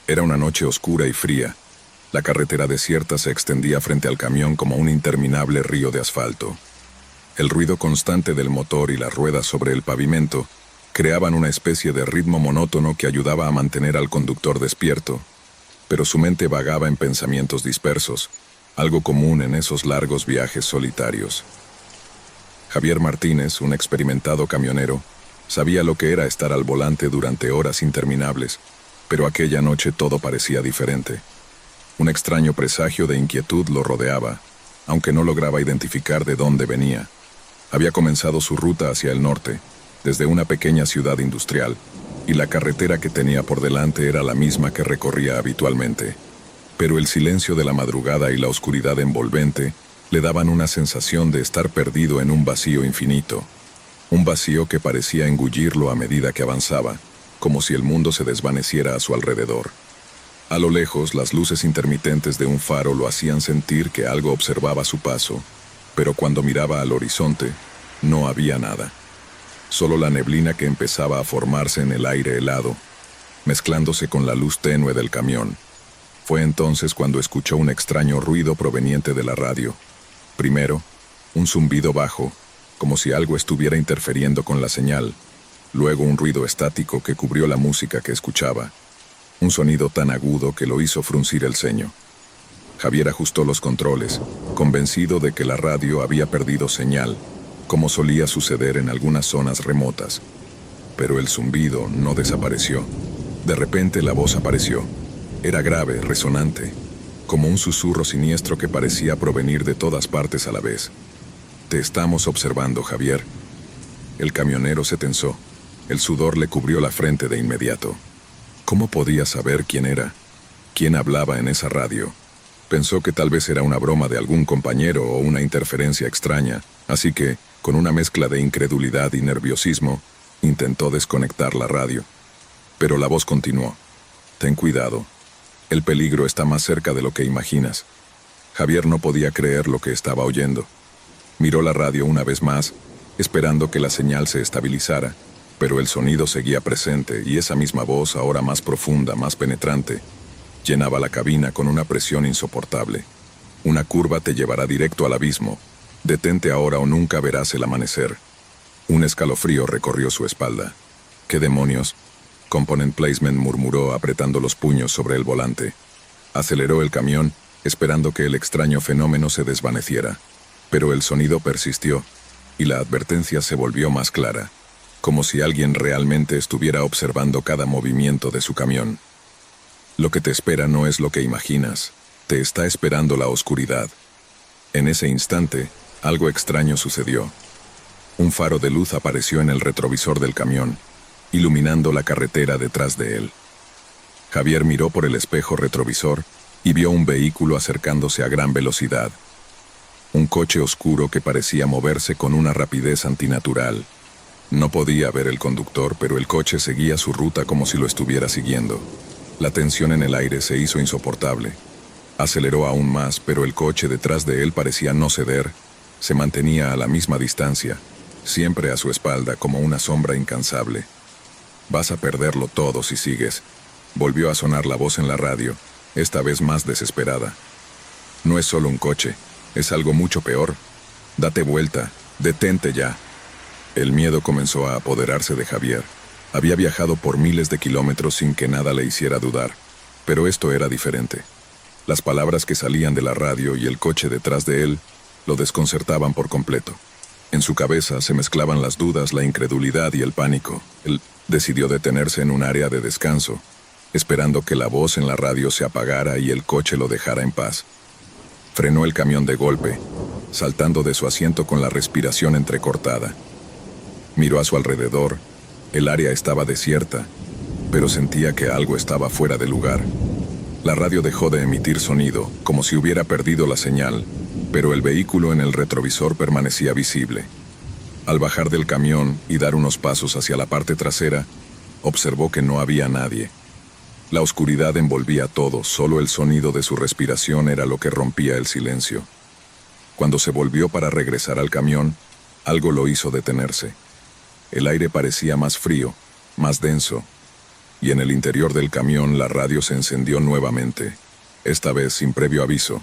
Era una noche oscura y fría. La carretera desierta se extendía frente al camión como un interminable río de asfalto. El ruido constante del motor y las ruedas sobre el pavimento creaban una especie de ritmo monótono que ayudaba a mantener al conductor despierto, pero su mente vagaba en pensamientos dispersos, algo común en esos largos viajes solitarios. Javier Martínez, un experimentado camionero, sabía lo que era estar al volante durante horas interminables, pero aquella noche todo parecía diferente. Un extraño presagio de inquietud lo rodeaba, aunque no lograba identificar de dónde venía. Había comenzado su ruta hacia el norte, desde una pequeña ciudad industrial, y la carretera que tenía por delante era la misma que recorría habitualmente. Pero el silencio de la madrugada y la oscuridad envolvente le daban una sensación de estar perdido en un vacío infinito, un vacío que parecía engullirlo a medida que avanzaba, como si el mundo se desvaneciera a su alrededor. A lo lejos, las luces intermitentes de un faro lo hacían sentir que algo observaba su paso, pero cuando miraba al horizonte, no había nada. Solo la neblina que empezaba a formarse en el aire helado, mezclándose con la luz tenue del camión. Fue entonces cuando escuchó un extraño ruido proveniente de la radio. Primero, un zumbido bajo, como si algo estuviera interfiriendo con la señal. Luego un ruido estático que cubrió la música que escuchaba. Un sonido tan agudo que lo hizo fruncir el ceño. Javier ajustó los controles, convencido de que la radio había perdido señal, como solía suceder en algunas zonas remotas. Pero el zumbido no desapareció. De repente la voz apareció. Era grave, resonante, como un susurro siniestro que parecía provenir de todas partes a la vez. «Te estamos observando, Javier». El camionero se tensó. El sudor le cubrió la frente de inmediato. ¿Cómo podía saber quién era? ¿Quién hablaba en esa radio? Pensó que tal vez era una broma de algún compañero o una interferencia extraña, así que, con una mezcla de incredulidad y nerviosismo, intentó desconectar la radio. Pero la voz continuó. «Ten cuidado. El peligro está más cerca de lo que imaginas». Javier no podía creer lo que estaba oyendo. Miró la radio una vez más, esperando que la señal se estabilizara, pero el sonido seguía presente y esa misma voz, ahora más profunda, más penetrante, llenaba la cabina con una presión insoportable. «Una curva te llevará directo al abismo. Detente ahora o nunca verás el amanecer». Un escalofrío recorrió su espalda. «¿Qué demonios?», Component Placement murmuró apretando los puños sobre el volante. Aceleró el camión, esperando que el extraño fenómeno se desvaneciera. Pero el sonido persistió, y la advertencia se volvió más clara, como si alguien realmente estuviera observando cada movimiento de su camión. «Lo que te espera no es lo que imaginas. Te está esperando la oscuridad». En ese instante, algo extraño sucedió. Un faro de luz apareció en el retrovisor del camión, iluminando la carretera detrás de él. Javier miró por el espejo retrovisor y vio un vehículo acercándose a gran velocidad. Un coche oscuro que parecía moverse con una rapidez antinatural. No podía ver el conductor, pero el coche seguía su ruta como si lo estuviera siguiendo. La tensión en el aire se hizo insoportable. Aceleró aún más, pero el coche detrás de él parecía no ceder. Se mantenía a la misma distancia, siempre a su espalda como una sombra incansable. «Vas a perderlo todo si sigues», volvió a sonar la voz en la radio, esta vez más desesperada. «No es solo un coche, es algo mucho peor. Date vuelta, detente ya». El miedo comenzó a apoderarse de Javier. Había viajado por miles de kilómetros sin que nada le hiciera dudar, pero esto era diferente. Las palabras que salían de la radio y el coche detrás de él lo desconcertaban por completo. En su cabeza se mezclaban las dudas, la incredulidad y el pánico. Él decidió detenerse en un área de descanso, esperando que la voz en la radio se apagara y el coche lo dejara en paz. Frenó el camión de golpe, saltando de su asiento con la respiración entrecortada. Miró a su alrededor. El área estaba desierta, pero sentía que algo estaba fuera de lugar. La radio dejó de emitir sonido, como si hubiera perdido la señal, pero el vehículo en el retrovisor permanecía visible. Al bajar del camión y dar unos pasos hacia la parte trasera, observó que no había nadie. La oscuridad envolvía todo, solo el sonido de su respiración era lo que rompía el silencio. Cuando se volvió para regresar al camión, algo lo hizo detenerse. El aire parecía más frío, más denso, y en el interior del camión la radio se encendió nuevamente, esta vez sin previo aviso.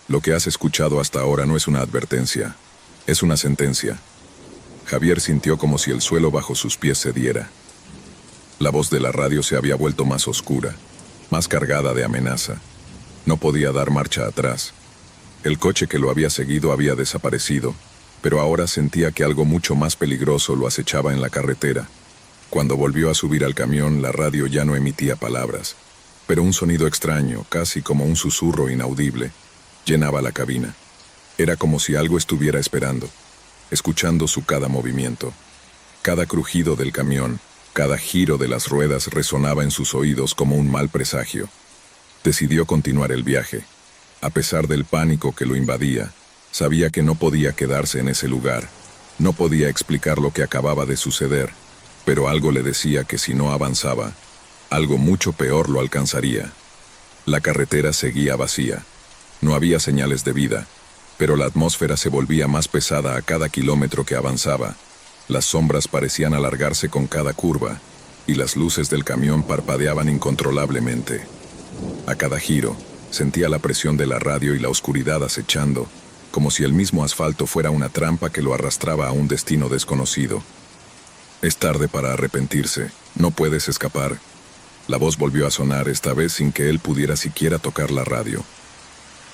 Lo que has escuchado hasta ahora no es una advertencia, es una sentencia. Javier sintió como si el suelo bajo sus pies cediera. La voz de la radio se había vuelto más oscura, más cargada de amenaza. No podía dar marcha atrás. El coche que lo había seguido había desaparecido, pero ahora sentía que algo mucho más peligroso lo acechaba en la carretera. Cuando volvió a subir al camión, la radio ya no emitía palabras, pero un sonido extraño, casi como un susurro inaudible, llenaba la cabina. Era como si algo estuviera esperando, escuchando su cada movimiento. Cada crujido del camión, cada giro de las ruedas resonaba en sus oídos como un mal presagio. Decidió continuar el viaje. A pesar del pánico que lo invadía, sabía que no podía quedarse en ese lugar. No podía explicar lo que acababa de suceder, pero algo le decía que si no avanzaba, algo mucho peor lo alcanzaría. La carretera seguía vacía. No había señales de vida, pero la atmósfera se volvía más pesada a cada kilómetro que avanzaba. Las sombras parecían alargarse con cada curva, y las luces del camión parpadeaban incontrolablemente. A cada giro, sentía la presión de la radio y la oscuridad acechando, como si el mismo asfalto fuera una trampa que lo arrastraba a un destino desconocido. Es tarde para arrepentirse, no puedes escapar. La voz volvió a sonar, esta vez sin que él pudiera siquiera tocar la radio.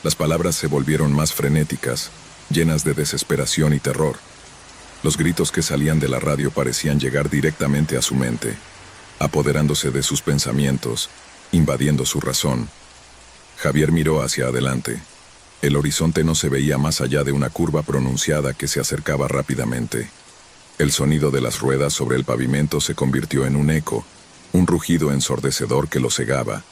Las palabras se volvieron más frenéticas, llenas de desesperación y terror. Los gritos que salían de la radio parecían llegar directamente a su mente, apoderándose de sus pensamientos, invadiendo su razón. Javier miró hacia adelante. El horizonte no se veía más allá de una curva pronunciada que se acercaba rápidamente. El sonido de las ruedas sobre el pavimento se convirtió en un eco, un rugido ensordecedor que lo cegaba.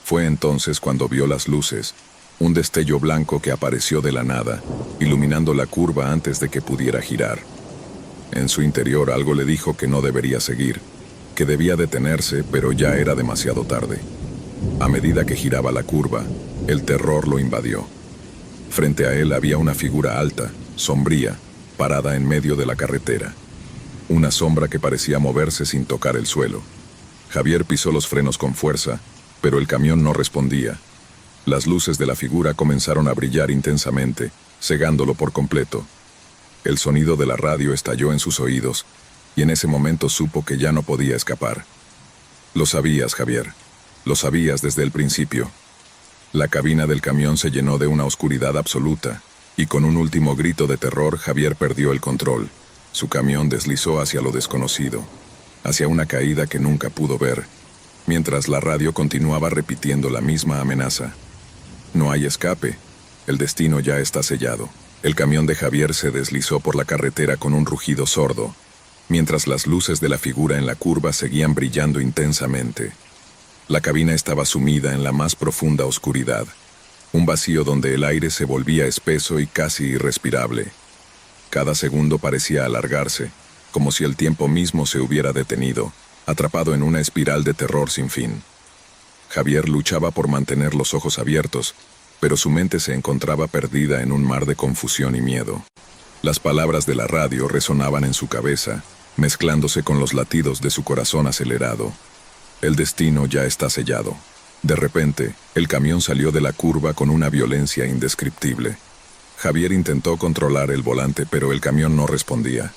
Fue entonces cuando vio las luces, un destello blanco que apareció de la nada, iluminando la curva antes de que pudiera girar. En su interior algo le dijo que no debería seguir, que debía detenerse, pero ya era demasiado tarde. A medida que giraba la curva, el terror lo invadió. Frente a él había una figura alta, sombría, parada en medio de la carretera. Una sombra que parecía moverse sin tocar el suelo. Javier pisó los frenos con fuerza, pero el camión no respondía. Las luces de la figura comenzaron a brillar intensamente, cegándolo por completo. El sonido de la radio estalló en sus oídos, y en ese momento supo que ya no podía escapar. Lo sabías, Javier. Lo sabías desde el principio. La cabina del camión se llenó de una oscuridad absoluta, y con un último grito de terror, Javier perdió el control. Su camión deslizó hacia lo desconocido, hacia una caída que nunca pudo ver, mientras la radio continuaba repitiendo la misma amenaza. No hay escape. El destino ya está sellado. El camión de Javier se deslizó por la carretera con un rugido sordo, mientras las luces de la figura en la curva seguían brillando intensamente. La cabina estaba sumida en la más profunda oscuridad, un vacío donde el aire se volvía espeso y casi irrespirable. Cada segundo parecía alargarse, como si el tiempo mismo se hubiera detenido, atrapado en una espiral de terror sin fin. Javier luchaba por mantener los ojos abiertos, pero su mente se encontraba perdida en un mar de confusión y miedo. Las palabras de la radio resonaban en su cabeza, mezclándose con los latidos de su corazón acelerado. El destino ya está sellado. De repente, el camión salió de la curva con una violencia indescriptible. Javier intentó controlar el volante, pero el camión no respondía.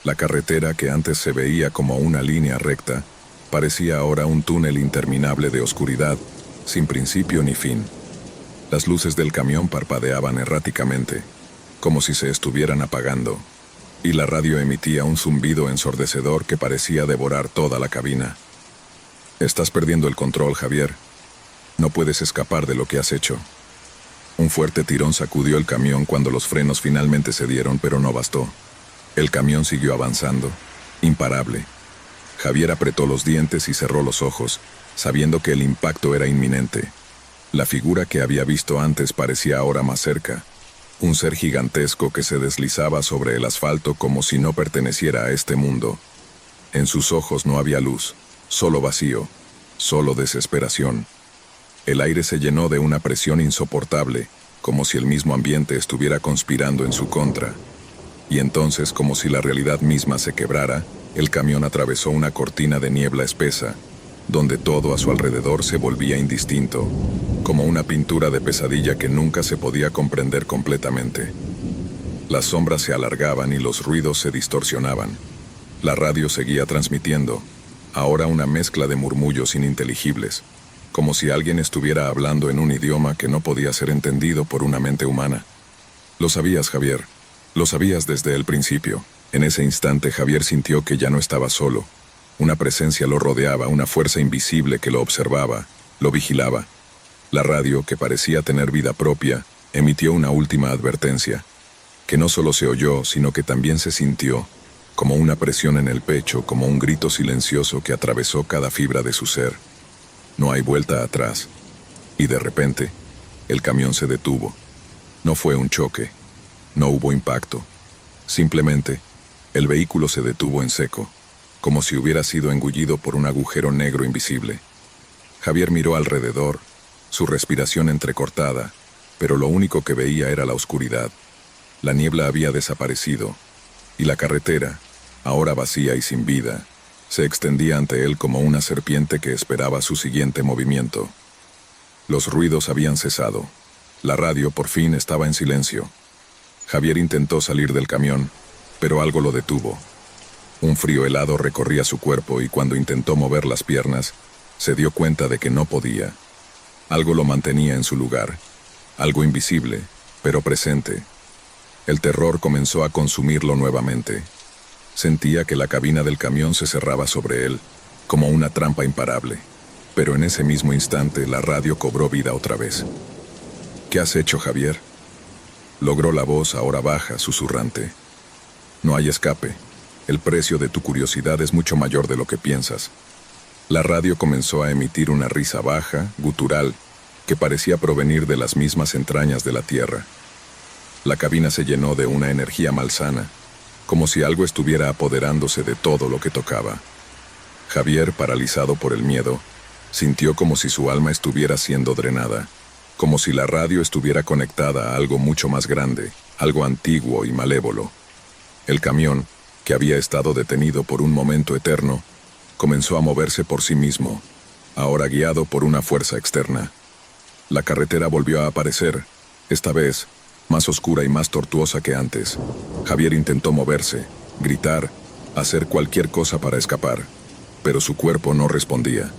La carretera, que antes se veía como una línea recta, parecía ahora un túnel interminable de oscuridad, sin principio ni fin. Las luces del camión parpadeaban erráticamente, como si se estuvieran apagando, y la radio emitía un zumbido ensordecedor que parecía devorar toda la cabina. Estás perdiendo el control, Javier. No puedes escapar de lo que has hecho. Un fuerte tirón sacudió el camión cuando los frenos finalmente cedieron, pero no bastó. El camión siguió avanzando, imparable. Javier apretó los dientes y cerró los ojos, sabiendo que el impacto era inminente. La figura que había visto antes parecía ahora más cerca. Un ser gigantesco que se deslizaba sobre el asfalto como si no perteneciera a este mundo. En sus ojos no había luz, solo vacío, solo desesperación. El aire se llenó de una presión insoportable, como si el mismo ambiente estuviera conspirando en su contra. Y entonces, como si la realidad misma se quebrara, el camión atravesó una cortina de niebla espesa, donde todo a su alrededor se volvía indistinto, como una pintura de pesadilla que nunca se podía comprender completamente. Las sombras se alargaban y los ruidos se distorsionaban. La radio seguía transmitiendo, ahora una mezcla de murmullos ininteligibles, como si alguien estuviera hablando en un idioma que no podía ser entendido por una mente humana. Lo sabías, Javier. Lo sabías desde el principio. En ese instante Javier sintió que ya no estaba solo. Una presencia lo rodeaba, una fuerza invisible que lo observaba, lo vigilaba. La radio, que parecía tener vida propia, emitió una última advertencia, que no solo se oyó, sino que también se sintió, como una presión en el pecho, como un grito silencioso que atravesó cada fibra de su ser. No hay vuelta atrás. Y de repente, el camión se detuvo. No fue un choque. No hubo impacto. Simplemente, el vehículo se detuvo en seco, como si hubiera sido engullido por un agujero negro invisible. Javier miró alrededor, su respiración entrecortada, pero lo único que veía era la oscuridad. La niebla había desaparecido, y la carretera, ahora vacía y sin vida, se extendía ante él como una serpiente que esperaba su siguiente movimiento. Los ruidos habían cesado. La radio por fin estaba en silencio. Javier intentó salir del camión, pero algo lo detuvo. Un frío helado recorría su cuerpo y cuando intentó mover las piernas, se dio cuenta de que no podía. Algo lo mantenía en su lugar, algo invisible, pero presente. El terror comenzó a consumirlo nuevamente. Sentía que la cabina del camión se cerraba sobre él, como una trampa imparable. Pero en ese mismo instante la radio cobró vida otra vez. ¿Qué has hecho, Javier? Logró la voz ahora baja, susurrante. No hay escape. El precio de tu curiosidad es mucho mayor de lo que piensas. La radio comenzó a emitir una risa baja, gutural, que parecía provenir de las mismas entrañas de la tierra. La cabina se llenó de una energía malsana, como si algo estuviera apoderándose de todo lo que tocaba. Javier, paralizado por el miedo, sintió como si su alma estuviera siendo drenada, como si la radio estuviera conectada a algo mucho más grande, algo antiguo y malévolo. El camión, que había estado detenido por un momento eterno, comenzó a moverse por sí mismo, ahora guiado por una fuerza externa. La carretera volvió a aparecer, esta vez, más oscura y más tortuosa que antes. Javier intentó moverse, gritar, hacer cualquier cosa para escapar, pero su cuerpo no respondía.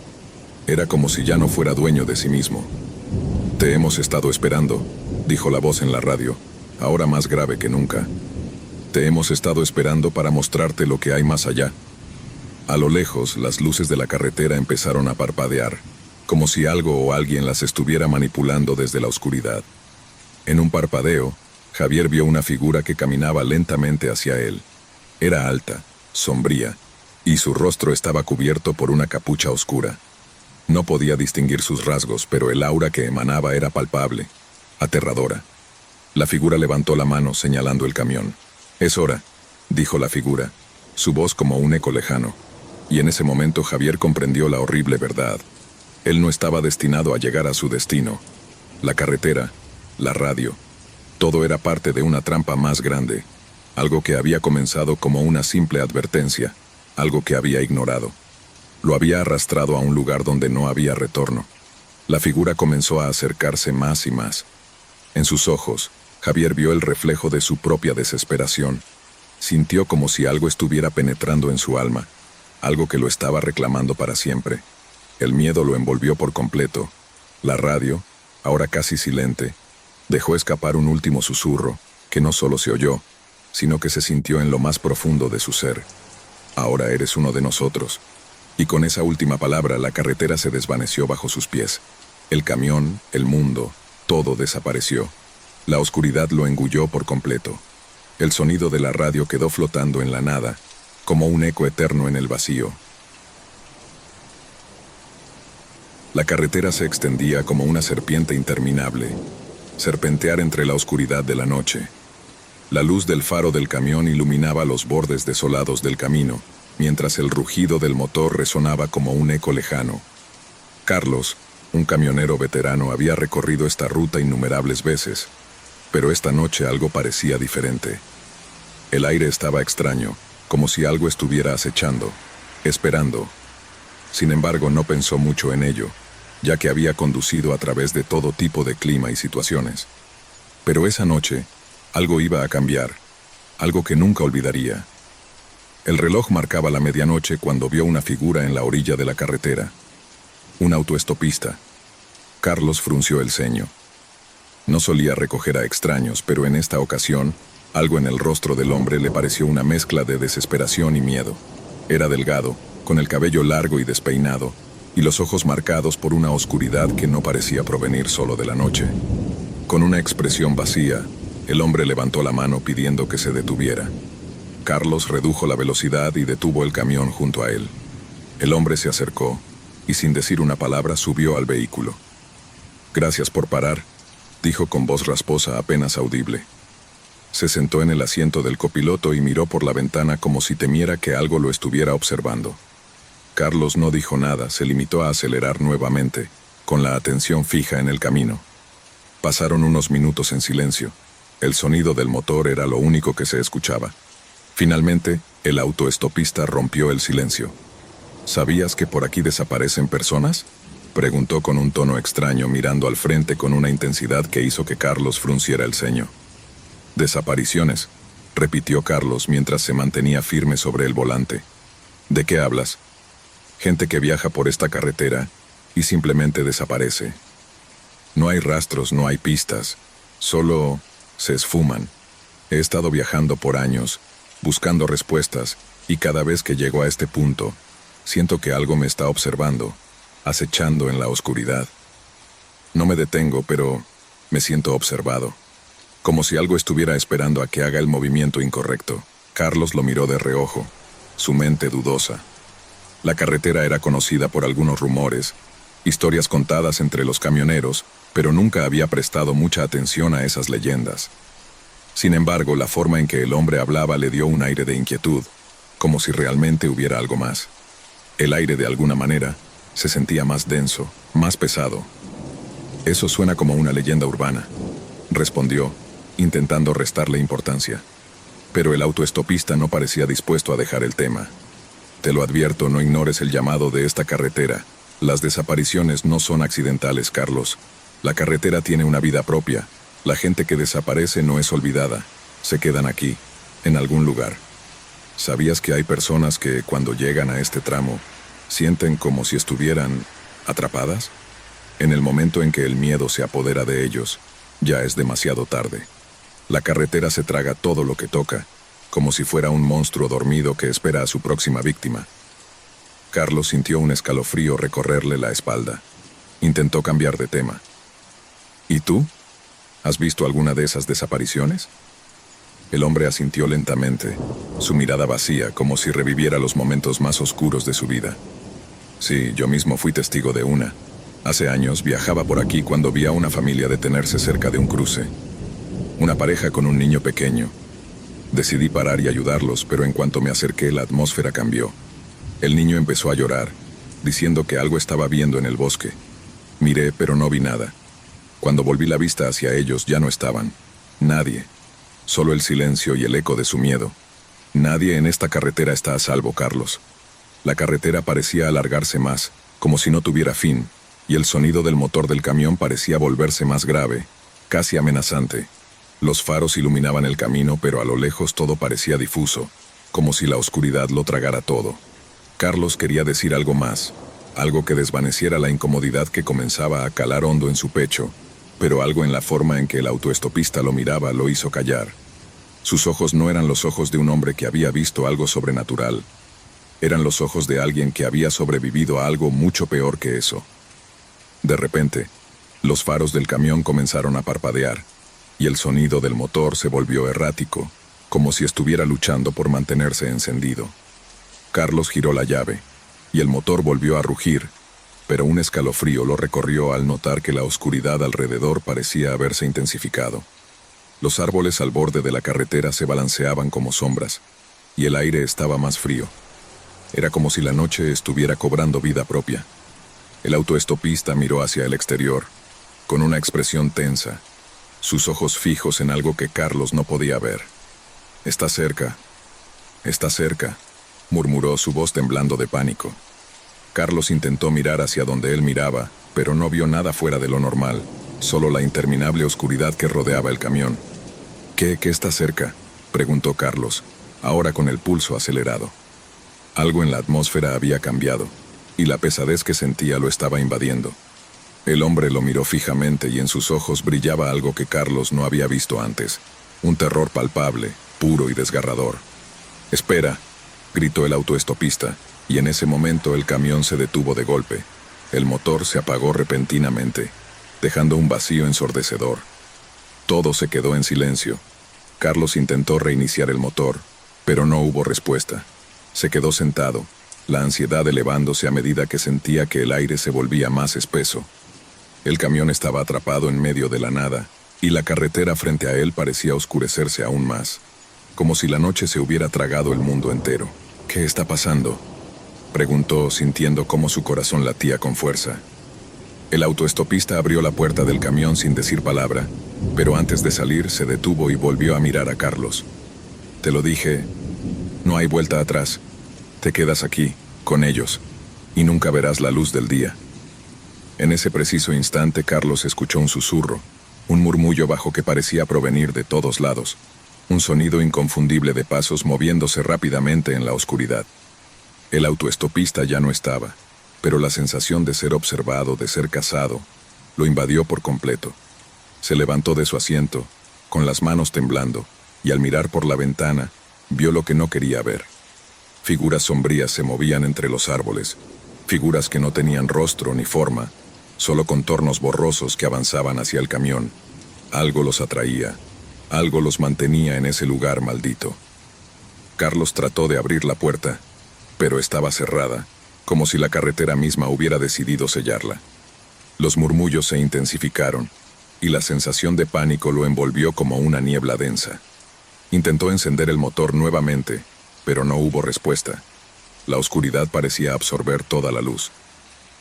Era como si ya no fuera dueño de sí mismo. «Te hemos estado esperando», dijo la voz en la radio, ahora más grave que nunca. «Te hemos estado esperando para mostrarte lo que hay más allá». A lo lejos, las luces de la carretera empezaron a parpadear, como si algo o alguien las estuviera manipulando desde la oscuridad. En un parpadeo, Javier vio una figura que caminaba lentamente hacia él. Era alta, sombría, y su rostro estaba cubierto por una capucha oscura. No podía distinguir sus rasgos, pero el aura que emanaba era palpable, aterradora. La figura levantó la mano señalando el camión. «Es hora», dijo la figura, su voz como un eco lejano. Y en ese momento Javier comprendió la horrible verdad. Él no estaba destinado a llegar a su destino. La carretera, la radio, todo era parte de una trampa más grande, algo que había comenzado como una simple advertencia, algo que había ignorado. Lo había arrastrado a un lugar donde no había retorno. La figura comenzó a acercarse más y más. En sus ojos, Javier vio el reflejo de su propia desesperación. Sintió como si algo estuviera penetrando en su alma, algo que lo estaba reclamando para siempre. El miedo lo envolvió por completo. La radio, ahora casi silente, dejó escapar un último susurro, que no solo se oyó, sino que se sintió en lo más profundo de su ser. «Ahora eres uno de nosotros». Y con esa última palabra la carretera se desvaneció bajo sus pies. El camión, el mundo, todo desapareció. La oscuridad lo engulló por completo. El sonido de la radio quedó flotando en la nada, como un eco eterno en el vacío. La carretera se extendía como una serpiente interminable, serpentear entre la oscuridad de la noche. La luz del faro del camión iluminaba los bordes desolados del camino, mientras el rugido del motor resonaba como un eco lejano. Carlos, un camionero veterano, había recorrido esta ruta innumerables veces, pero esta noche algo parecía diferente. El aire estaba extraño, como si algo estuviera acechando, esperando. Sin embargo, no pensó mucho en ello, ya que había conducido a través de todo tipo de clima y situaciones. Pero esa noche, algo iba a cambiar, algo que nunca olvidaría. El reloj marcaba la medianoche cuando vio una figura en la orilla de la carretera. Un autoestopista. Carlos frunció el ceño. No solía recoger a extraños, pero en esta ocasión, algo en el rostro del hombre le pareció una mezcla de desesperación y miedo. Era delgado, con el cabello largo y despeinado, y los ojos marcados por una oscuridad que no parecía provenir solo de la noche. Con una expresión vacía, el hombre levantó la mano pidiendo que se detuviera. Carlos redujo la velocidad y detuvo el camión junto a él. El hombre se acercó y sin decir una palabra subió al vehículo. «Gracias por parar», dijo con voz rasposa apenas audible. Se sentó en el asiento del copiloto y miró por la ventana como si temiera que algo lo estuviera observando. Carlos no dijo nada, se limitó a acelerar nuevamente, con la atención fija en el camino. Pasaron unos minutos en silencio. El sonido del motor era lo único que se escuchaba. Finalmente, el autoestopista rompió el silencio. «¿Sabías que por aquí desaparecen personas?», preguntó con un tono extraño, mirando al frente con una intensidad que hizo que Carlos frunciera el ceño. «Desapariciones», repitió Carlos mientras se mantenía firme sobre el volante. «¿De qué hablas?». «Gente que viaja por esta carretera y simplemente desaparece. No hay rastros, no hay pistas, solo se esfuman. He estado viajando por años, buscando respuestas, y cada vez que llego a este punto, siento que algo me está observando, acechando en la oscuridad. No me detengo, pero me siento observado, como si algo estuviera esperando a que haga el movimiento incorrecto». Carlos lo miró de reojo, su mente dudosa. La carretera era conocida por algunos rumores, historias contadas entre los camioneros, pero nunca había prestado mucha atención a esas leyendas. Sin embargo, la forma en que el hombre hablaba le dio un aire de inquietud, como si realmente hubiera algo más. El aire, de alguna manera, se sentía más denso, más pesado. «Eso suena como una leyenda urbana», respondió, intentando restarle importancia. Pero el autoestopista no parecía dispuesto a dejar el tema. «Te lo advierto, no ignores el llamado de esta carretera. Las desapariciones no son accidentales, Carlos. La carretera tiene una vida propia. La gente que desaparece no es olvidada. Se quedan aquí, en algún lugar. ¿Sabías que hay personas que, cuando llegan a este tramo, sienten como si estuvieran atrapadas? En el momento en que el miedo se apodera de ellos, ya es demasiado tarde. La carretera se traga todo lo que toca, como si fuera un monstruo dormido que espera a su próxima víctima». Carlos sintió un escalofrío recorrerle la espalda. Intentó cambiar de tema. «¿Y tú? ¿Has visto alguna de esas desapariciones?». El hombre asintió lentamente, su mirada vacía, como si reviviera los momentos más oscuros de su vida. «Sí, yo mismo fui testigo de una. Hace años viajaba por aquí cuando vi a una familia detenerse cerca de un cruce. Una pareja con un niño pequeño. Decidí parar y ayudarlos, pero en cuanto me acerqué, la atmósfera cambió. El niño empezó a llorar, diciendo que algo estaba viendo en el bosque. Miré, pero no vi nada. Cuando volví la vista hacia ellos, ya no estaban. Nadie. Solo el silencio y el eco de su miedo. Nadie en esta carretera está a salvo, Carlos». La carretera parecía alargarse más, como si no tuviera fin, y el sonido del motor del camión parecía volverse más grave, casi amenazante. Los faros iluminaban el camino, pero a lo lejos todo parecía difuso, como si la oscuridad lo tragara todo. Carlos quería decir algo más, algo que desvaneciera la incomodidad que comenzaba a calar hondo en su pecho, pero algo en la forma en que el autoestopista lo miraba lo hizo callar. Sus ojos no eran los ojos de un hombre que había visto algo sobrenatural. Eran los ojos de alguien que había sobrevivido a algo mucho peor que eso. De repente, Los faros del camión comenzaron a parpadear, y el sonido del motor se volvió errático, como si estuviera luchando por mantenerse encendido. Carlos giró la llave, y el motor volvió a rugir, pero un escalofrío lo recorrió al notar que la oscuridad alrededor parecía haberse intensificado. Los árboles al borde de la carretera se balanceaban como sombras, y el aire estaba más frío. Era como si la noche estuviera cobrando vida propia. El autoestopista miró hacia el exterior, con una expresión tensa, sus ojos fijos en algo que Carlos no podía ver. «Está cerca, murmuró su voz temblando de pánico. Carlos intentó mirar hacia donde él miraba, pero no vio nada fuera de lo normal, solo la interminable oscuridad que rodeaba el camión. ¿Qué está cerca?», preguntó Carlos, ahora con el pulso acelerado. Algo en la atmósfera había cambiado, y la pesadez que sentía lo estaba invadiendo. El hombre lo miró fijamente y en sus ojos brillaba algo que Carlos no había visto antes, un terror palpable, puro y desgarrador. «Espera», gritó el autoestopista, y en ese momento el camión se detuvo de golpe. El motor se apagó repentinamente, dejando un vacío ensordecedor. Todo se quedó en silencio. Carlos intentó reiniciar el motor, pero no hubo respuesta. Se quedó sentado, la ansiedad elevándose a medida que sentía que el aire se volvía más espeso. El camión estaba atrapado en medio de la nada, y la carretera frente a él parecía oscurecerse aún más, como si la noche se hubiera tragado el mundo entero. «¿Qué está pasando?», preguntó, sintiendo cómo su corazón latía con fuerza. El autoestopista abrió la puerta del camión sin decir palabra, pero antes de salir se detuvo y volvió a mirar a Carlos. «Te lo dije, no hay vuelta atrás. Te quedas aquí, con ellos, y nunca verás la luz del día». En ese preciso instante Carlos escuchó un susurro, un murmullo bajo que parecía provenir de todos lados, un sonido inconfundible de pasos moviéndose rápidamente en la oscuridad. El autoestopista ya no estaba, pero la sensación de ser observado, de ser cazado, lo invadió por completo. Se levantó de su asiento, con las manos temblando, y al mirar por la ventana, vio lo que no quería ver. Figuras sombrías se movían entre los árboles, figuras que no tenían rostro ni forma, solo contornos borrosos que avanzaban hacia el camión. Algo los atraía, algo los mantenía en ese lugar maldito. Carlos trató de abrir la puerta, pero estaba cerrada, como si la carretera misma hubiera decidido sellarla. Los murmullos se intensificaron, y la sensación de pánico lo envolvió como una niebla densa. Intentó encender el motor nuevamente, pero no hubo respuesta. La oscuridad parecía absorber toda la luz.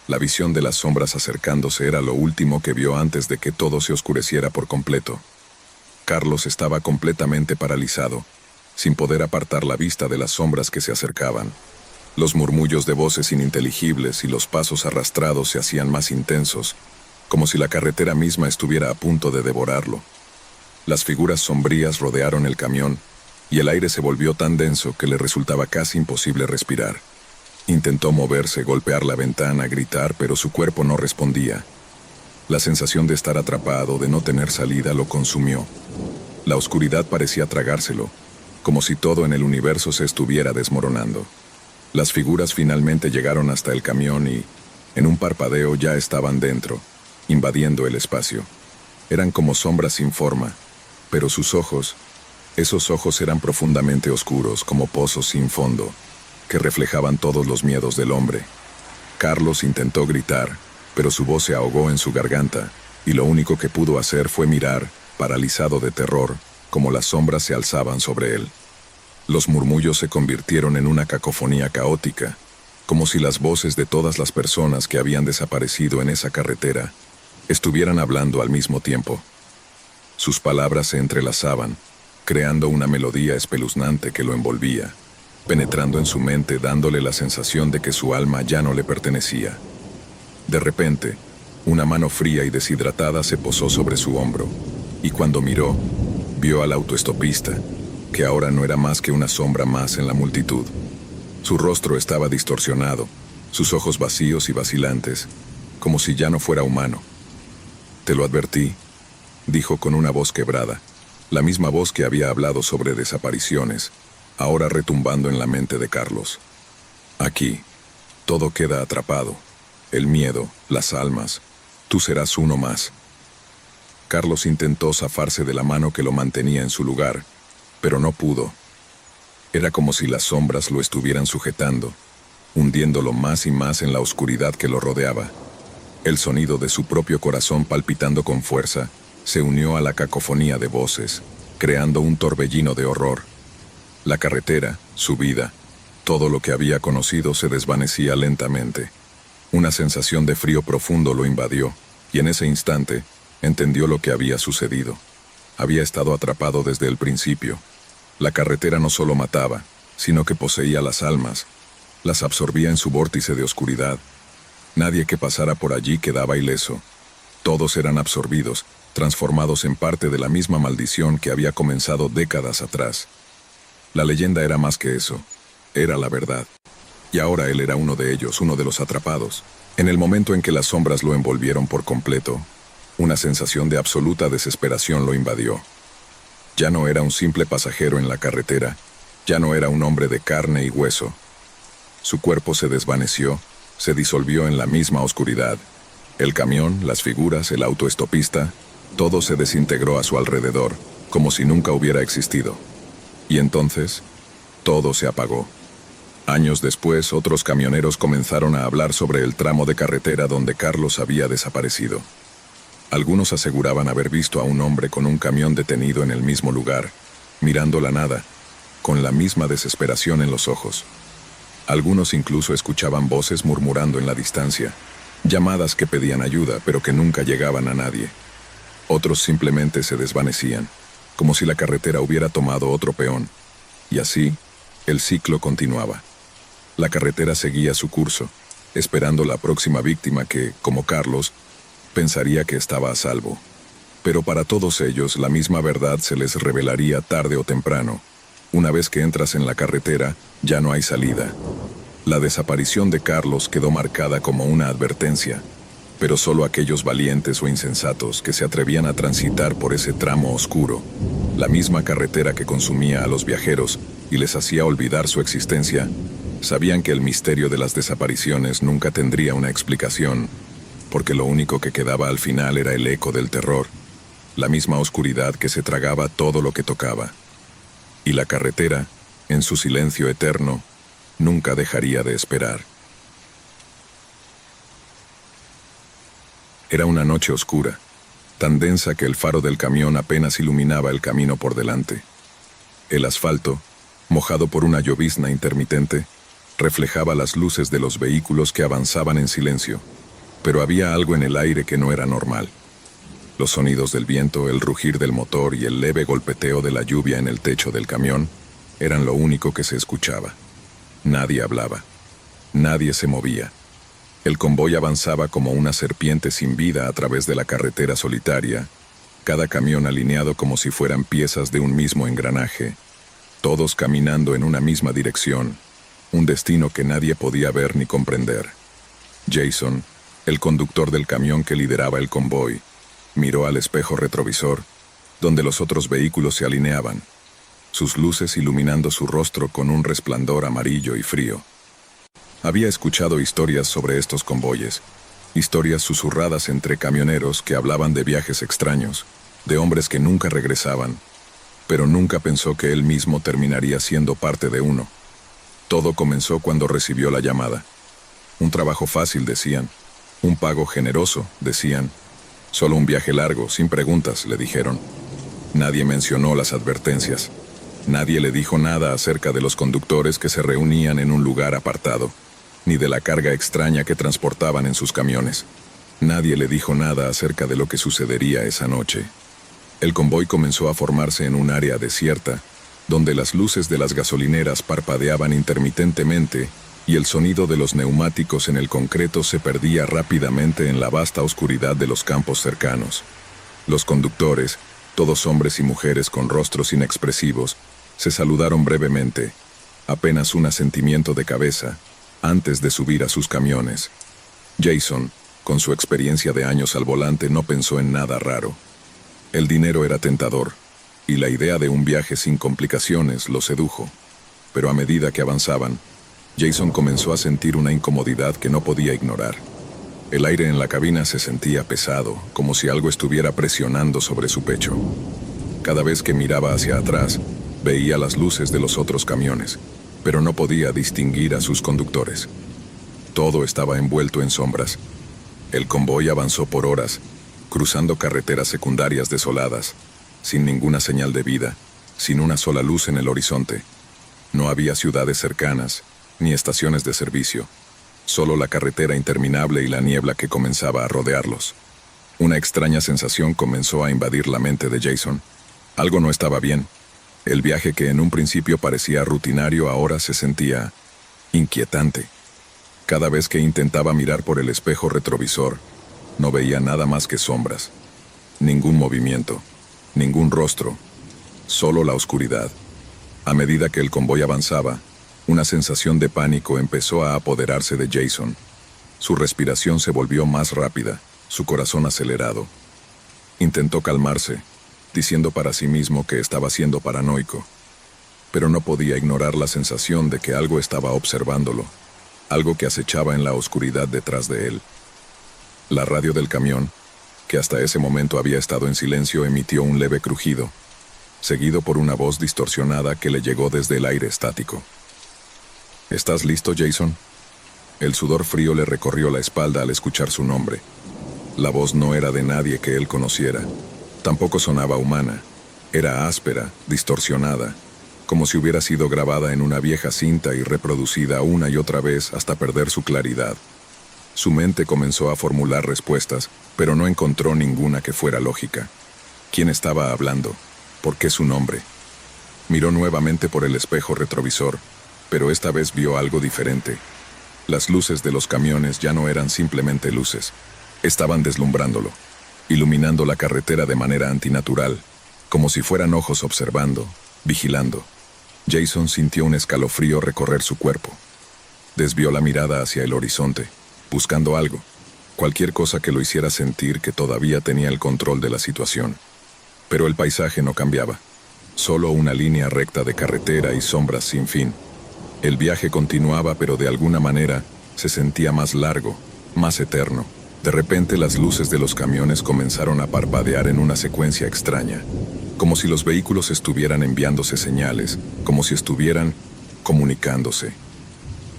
La visión de las sombras acercándose era lo último que vio antes de que todo se oscureciera por completo. Carlos estaba completamente paralizado, sin poder apartar la vista de las sombras que se acercaban. Los murmullos de voces ininteligibles y los pasos arrastrados se hacían más intensos, como si la carretera misma estuviera a punto de devorarlo. Las figuras sombrías rodearon el camión, y el aire se volvió tan denso que le resultaba casi imposible respirar. Intentó moverse, golpear la ventana, gritar, pero su cuerpo no respondía. La sensación de estar atrapado, de no tener salida, lo consumió. La oscuridad parecía tragárselo, como si todo en el universo se estuviera desmoronando. Las figuras finalmente llegaron hasta el camión y, en un parpadeo, ya estaban dentro, invadiendo el espacio. Eran como sombras sin forma, pero sus ojos, esos ojos eran profundamente oscuros, como pozos sin fondo, que reflejaban todos los miedos del hombre. Carlos intentó gritar, pero su voz se ahogó en su garganta, y lo único que pudo hacer fue mirar, paralizado de terror, como las sombras se alzaban sobre él. Los murmullos se convirtieron en una cacofonía caótica, como si las voces de todas las personas que habían desaparecido en esa carretera estuvieran hablando al mismo tiempo. Sus palabras se entrelazaban, creando una melodía espeluznante que lo envolvía, penetrando en su mente, dándole la sensación de que su alma ya no le pertenecía. De repente, una mano fría y deshidratada se posó sobre su hombro, y cuando miró, vio al autoestopista, que ahora no era más que una sombra más en la multitud. Su rostro estaba distorsionado, sus ojos vacíos y vacilantes, como si ya no fuera humano. «Te lo advertí», dijo con una voz quebrada, la misma voz que había hablado sobre desapariciones, ahora retumbando en la mente de Carlos. «Aquí, todo queda atrapado, el miedo, las almas, Tú serás uno más. Carlos intentó zafarse de la mano que lo mantenía en su lugar, pero no pudo. Era como si las sombras lo estuvieran sujetando, hundiéndolo más y más en la oscuridad que lo rodeaba. El sonido de su propio corazón palpitando con fuerza se unió a la cacofonía de voces, creando un torbellino de horror. La carretera, su vida, todo lo que había conocido se desvanecía lentamente. Una sensación de frío profundo lo invadió, y en ese instante entendió lo que había sucedido. Había estado atrapado desde el principio. La carretera no solo mataba, sino que poseía las almas, las absorbía en su vórtice de oscuridad. Nadie que pasara por allí quedaba ileso. Todos eran absorbidos, transformados en parte de la misma maldición que había comenzado décadas atrás. La leyenda era más que eso, era la verdad. Y ahora él era uno de ellos, uno de los atrapados. En el momento en que las sombras lo envolvieron por completo, una sensación de absoluta desesperación lo invadió. Ya no era un simple pasajero en la carretera, ya no era un hombre de carne y hueso. Su cuerpo se desvaneció, se disolvió en la misma oscuridad. El camión, las figuras, el autoestopista, todo se desintegró a su alrededor, como si nunca hubiera existido. Y entonces, todo se apagó. Años después, otros camioneros comenzaron a hablar sobre el tramo de carretera donde Carlos había desaparecido. Algunos aseguraban haber visto a un hombre con un camión detenido en el mismo lugar, mirando la nada, con la misma desesperación en los ojos. Algunos incluso escuchaban voces murmurando en la distancia, llamadas que pedían ayuda, pero que nunca llegaban a nadie. Otros simplemente se desvanecían, como si la carretera hubiera tomado otro peón. Y así, el ciclo continuaba. La carretera seguía su curso, esperando la próxima víctima que, como Carlos, pensaría que estaba a salvo. Pero para todos ellos, la misma verdad se les revelaría tarde o temprano. Una vez que entras en la carretera, ya no hay salida. La desaparición de Carlos quedó marcada como una advertencia, pero solo aquellos valientes o insensatos que se atrevían a transitar por ese tramo oscuro, la misma carretera que consumía a los viajeros y les hacía olvidar su existencia, sabían que el misterio de las desapariciones nunca tendría una explicación, porque lo único que quedaba al final era el eco del terror, la misma oscuridad que se tragaba todo lo que tocaba. Y la carretera, en su silencio eterno, nunca dejaría de esperar. Era una noche oscura, tan densa que el faro del camión apenas iluminaba el camino por delante. El asfalto, mojado por una llovizna intermitente, reflejaba las luces de los vehículos que avanzaban en silencio, pero había algo en el aire que no era normal. Los sonidos del viento, el rugir del motor y el leve golpeteo de la lluvia en el techo del camión eran lo único que se escuchaba. Nadie hablaba. Nadie se movía. El convoy avanzaba como una serpiente sin vida a través de la carretera solitaria, cada camión alineado como si fueran piezas de un mismo engranaje, todos caminando en una misma dirección, un destino que nadie podía ver ni comprender. Jason, el conductor del camión que lideraba el convoy, miró al espejo retrovisor, donde los otros vehículos se alineaban, sus luces iluminando su rostro con un resplandor amarillo y frío. Había escuchado historias sobre estos convoyes, historias susurradas entre camioneros que hablaban de viajes extraños, de hombres que nunca regresaban, pero nunca pensó que él mismo terminaría siendo parte de uno. Todo comenzó cuando recibió la llamada. Un trabajo fácil, decían. Un pago generoso, decían. Solo un viaje largo, sin preguntas, le dijeron. Nadie mencionó las advertencias. Nadie le dijo nada acerca de los conductores que se reunían en un lugar apartado, ni de la carga extraña que transportaban en sus camiones. Nadie le dijo nada acerca de lo que sucedería esa noche. El convoy comenzó a formarse en un área desierta, donde las luces de las gasolineras parpadeaban intermitentemente y el sonido de los neumáticos en el concreto se perdía rápidamente en la vasta oscuridad de los campos cercanos. Los conductores, todos hombres y mujeres con rostros inexpresivos, se saludaron brevemente, apenas un asentimiento de cabeza, antes de subir a sus camiones. Jason, con su experiencia de años al volante, no pensó en nada raro. El dinero era tentador, y la idea de un viaje sin complicaciones lo sedujo. Pero a medida que avanzaban, Jason comenzó a sentir una incomodidad que no podía ignorar. El aire en la cabina se sentía pesado, como si algo estuviera presionando sobre su pecho. Cada vez que miraba hacia atrás, veía las luces de los otros camiones, pero no podía distinguir a sus conductores. Todo estaba envuelto en sombras. El convoy avanzó por horas, cruzando carreteras secundarias desoladas, sin ninguna señal de vida, sin una sola luz en el horizonte. No había ciudades cercanas, ni estaciones de servicio, solo la carretera interminable y la niebla que comenzaba a rodearlos. Una extraña sensación comenzó a invadir la mente de Jason. Algo no estaba bien. El viaje que en un principio parecía rutinario ahora se sentía inquietante. Cada vez que intentaba mirar por el espejo retrovisor, no veía nada más que sombras. Ningún movimiento, ningún rostro, solo la oscuridad. A medida que el convoy avanzaba, una sensación de pánico empezó a apoderarse de Jason. Su respiración se volvió más rápida, su corazón acelerado. Intentó calmarse, diciendo para sí mismo que estaba siendo paranoico, pero no podía ignorar la sensación de que algo estaba observándolo, algo que acechaba en la oscuridad detrás de él. La radio del camión, que hasta ese momento había estado en silencio, emitió un leve crujido, seguido por una voz distorsionada que le llegó desde el aire estático. ¿Estás listo, Jason? El sudor frío le recorrió la espalda al escuchar su nombre. La voz no era de nadie que él conociera. Tampoco sonaba humana. Era áspera, distorsionada, como si hubiera sido grabada en una vieja cinta y reproducida una y otra vez hasta perder su claridad. Su mente comenzó a formular respuestas, pero no encontró ninguna que fuera lógica. ¿Quién estaba hablando? ¿Por qué su nombre? Miró nuevamente por el espejo retrovisor, pero esta vez vio algo diferente. Las luces de los camiones ya no eran simplemente luces. Estaban deslumbrándolo, iluminando la carretera de manera antinatural, como si fueran ojos observando, vigilando. Jason sintió un escalofrío recorrer su cuerpo. Desvió la mirada hacia el horizonte, buscando algo, cualquier cosa que lo hiciera sentir que todavía tenía el control de la situación. Pero el paisaje no cambiaba, solo una línea recta de carretera y sombras sin fin. El viaje continuaba, pero de alguna manera se sentía más largo, más eterno. De repente las luces de los camiones comenzaron a parpadear en una secuencia extraña, como si los vehículos estuvieran enviándose señales, como si estuvieran comunicándose.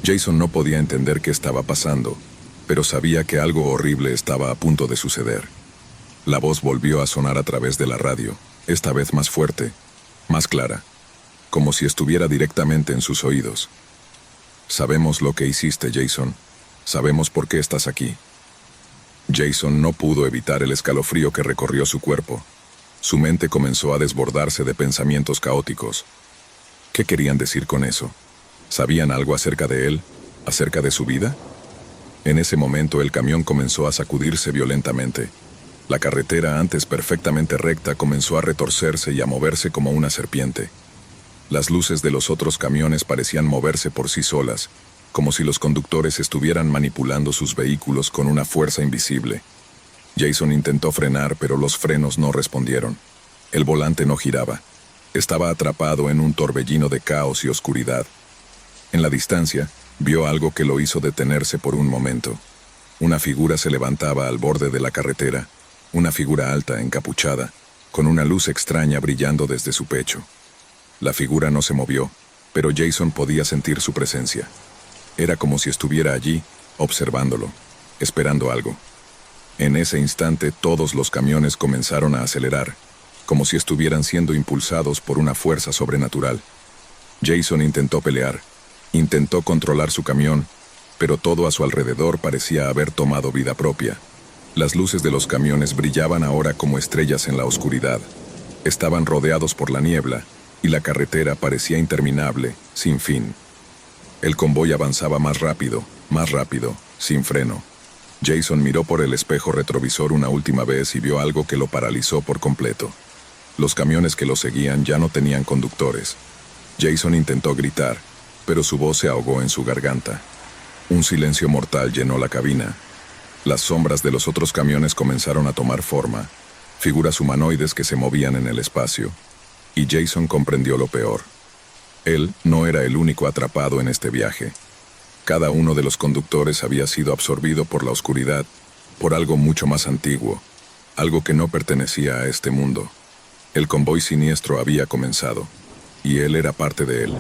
Jason no podía entender qué estaba pasando, pero sabía que algo horrible estaba a punto de suceder. La voz volvió a sonar a través de la radio, esta vez más fuerte, más clara, como si estuviera directamente en sus oídos. Sabemos lo que hiciste, Jason. Sabemos por qué estás aquí. Jason no pudo evitar el escalofrío que recorrió su cuerpo. Su mente comenzó a desbordarse de pensamientos caóticos. ¿Qué querían decir con eso? ¿Sabían algo acerca de él? ¿Acerca de su vida? En ese momento el camión comenzó a sacudirse violentamente. La carretera, antes perfectamente recta, comenzó a retorcerse y a moverse como una serpiente. Las luces de los otros camiones parecían moverse por sí solas, como si los conductores estuvieran manipulando sus vehículos con una fuerza invisible. Jason intentó frenar, pero los frenos no respondieron. El volante no giraba. Estaba atrapado en un torbellino de caos y oscuridad. En la distancia, vio algo que lo hizo detenerse por un momento. Una figura se levantaba al borde de la carretera, una figura alta, encapuchada, con una luz extraña brillando desde su pecho. La figura no se movió, pero Jason podía sentir su presencia. Era como si estuviera allí, observándolo, esperando algo. En ese instante todos los camiones comenzaron a acelerar, como si estuvieran siendo impulsados por una fuerza sobrenatural. Jason intentó pelear, intentó controlar su camión, pero todo a su alrededor parecía haber tomado vida propia. Las luces de los camiones brillaban ahora como estrellas en la oscuridad. Estaban rodeados por la niebla, y la carretera parecía interminable, sin fin. El convoy avanzaba más rápido, sin freno. Jason miró por el espejo retrovisor una última vez y vio algo que lo paralizó por completo. Los camiones que lo seguían ya no tenían conductores. Jason intentó gritar, pero su voz se ahogó en su garganta. Un silencio mortal llenó la cabina. Las sombras de los otros camiones comenzaron a tomar forma, figuras humanoides que se movían en el espacio. Y Jason comprendió lo peor. Él no era el único atrapado en este viaje. Cada uno de los conductores había sido absorbido por la oscuridad por algo mucho más antiguo, algo que no pertenecía a este mundo. El convoy siniestro había comenzado, y él era parte de él.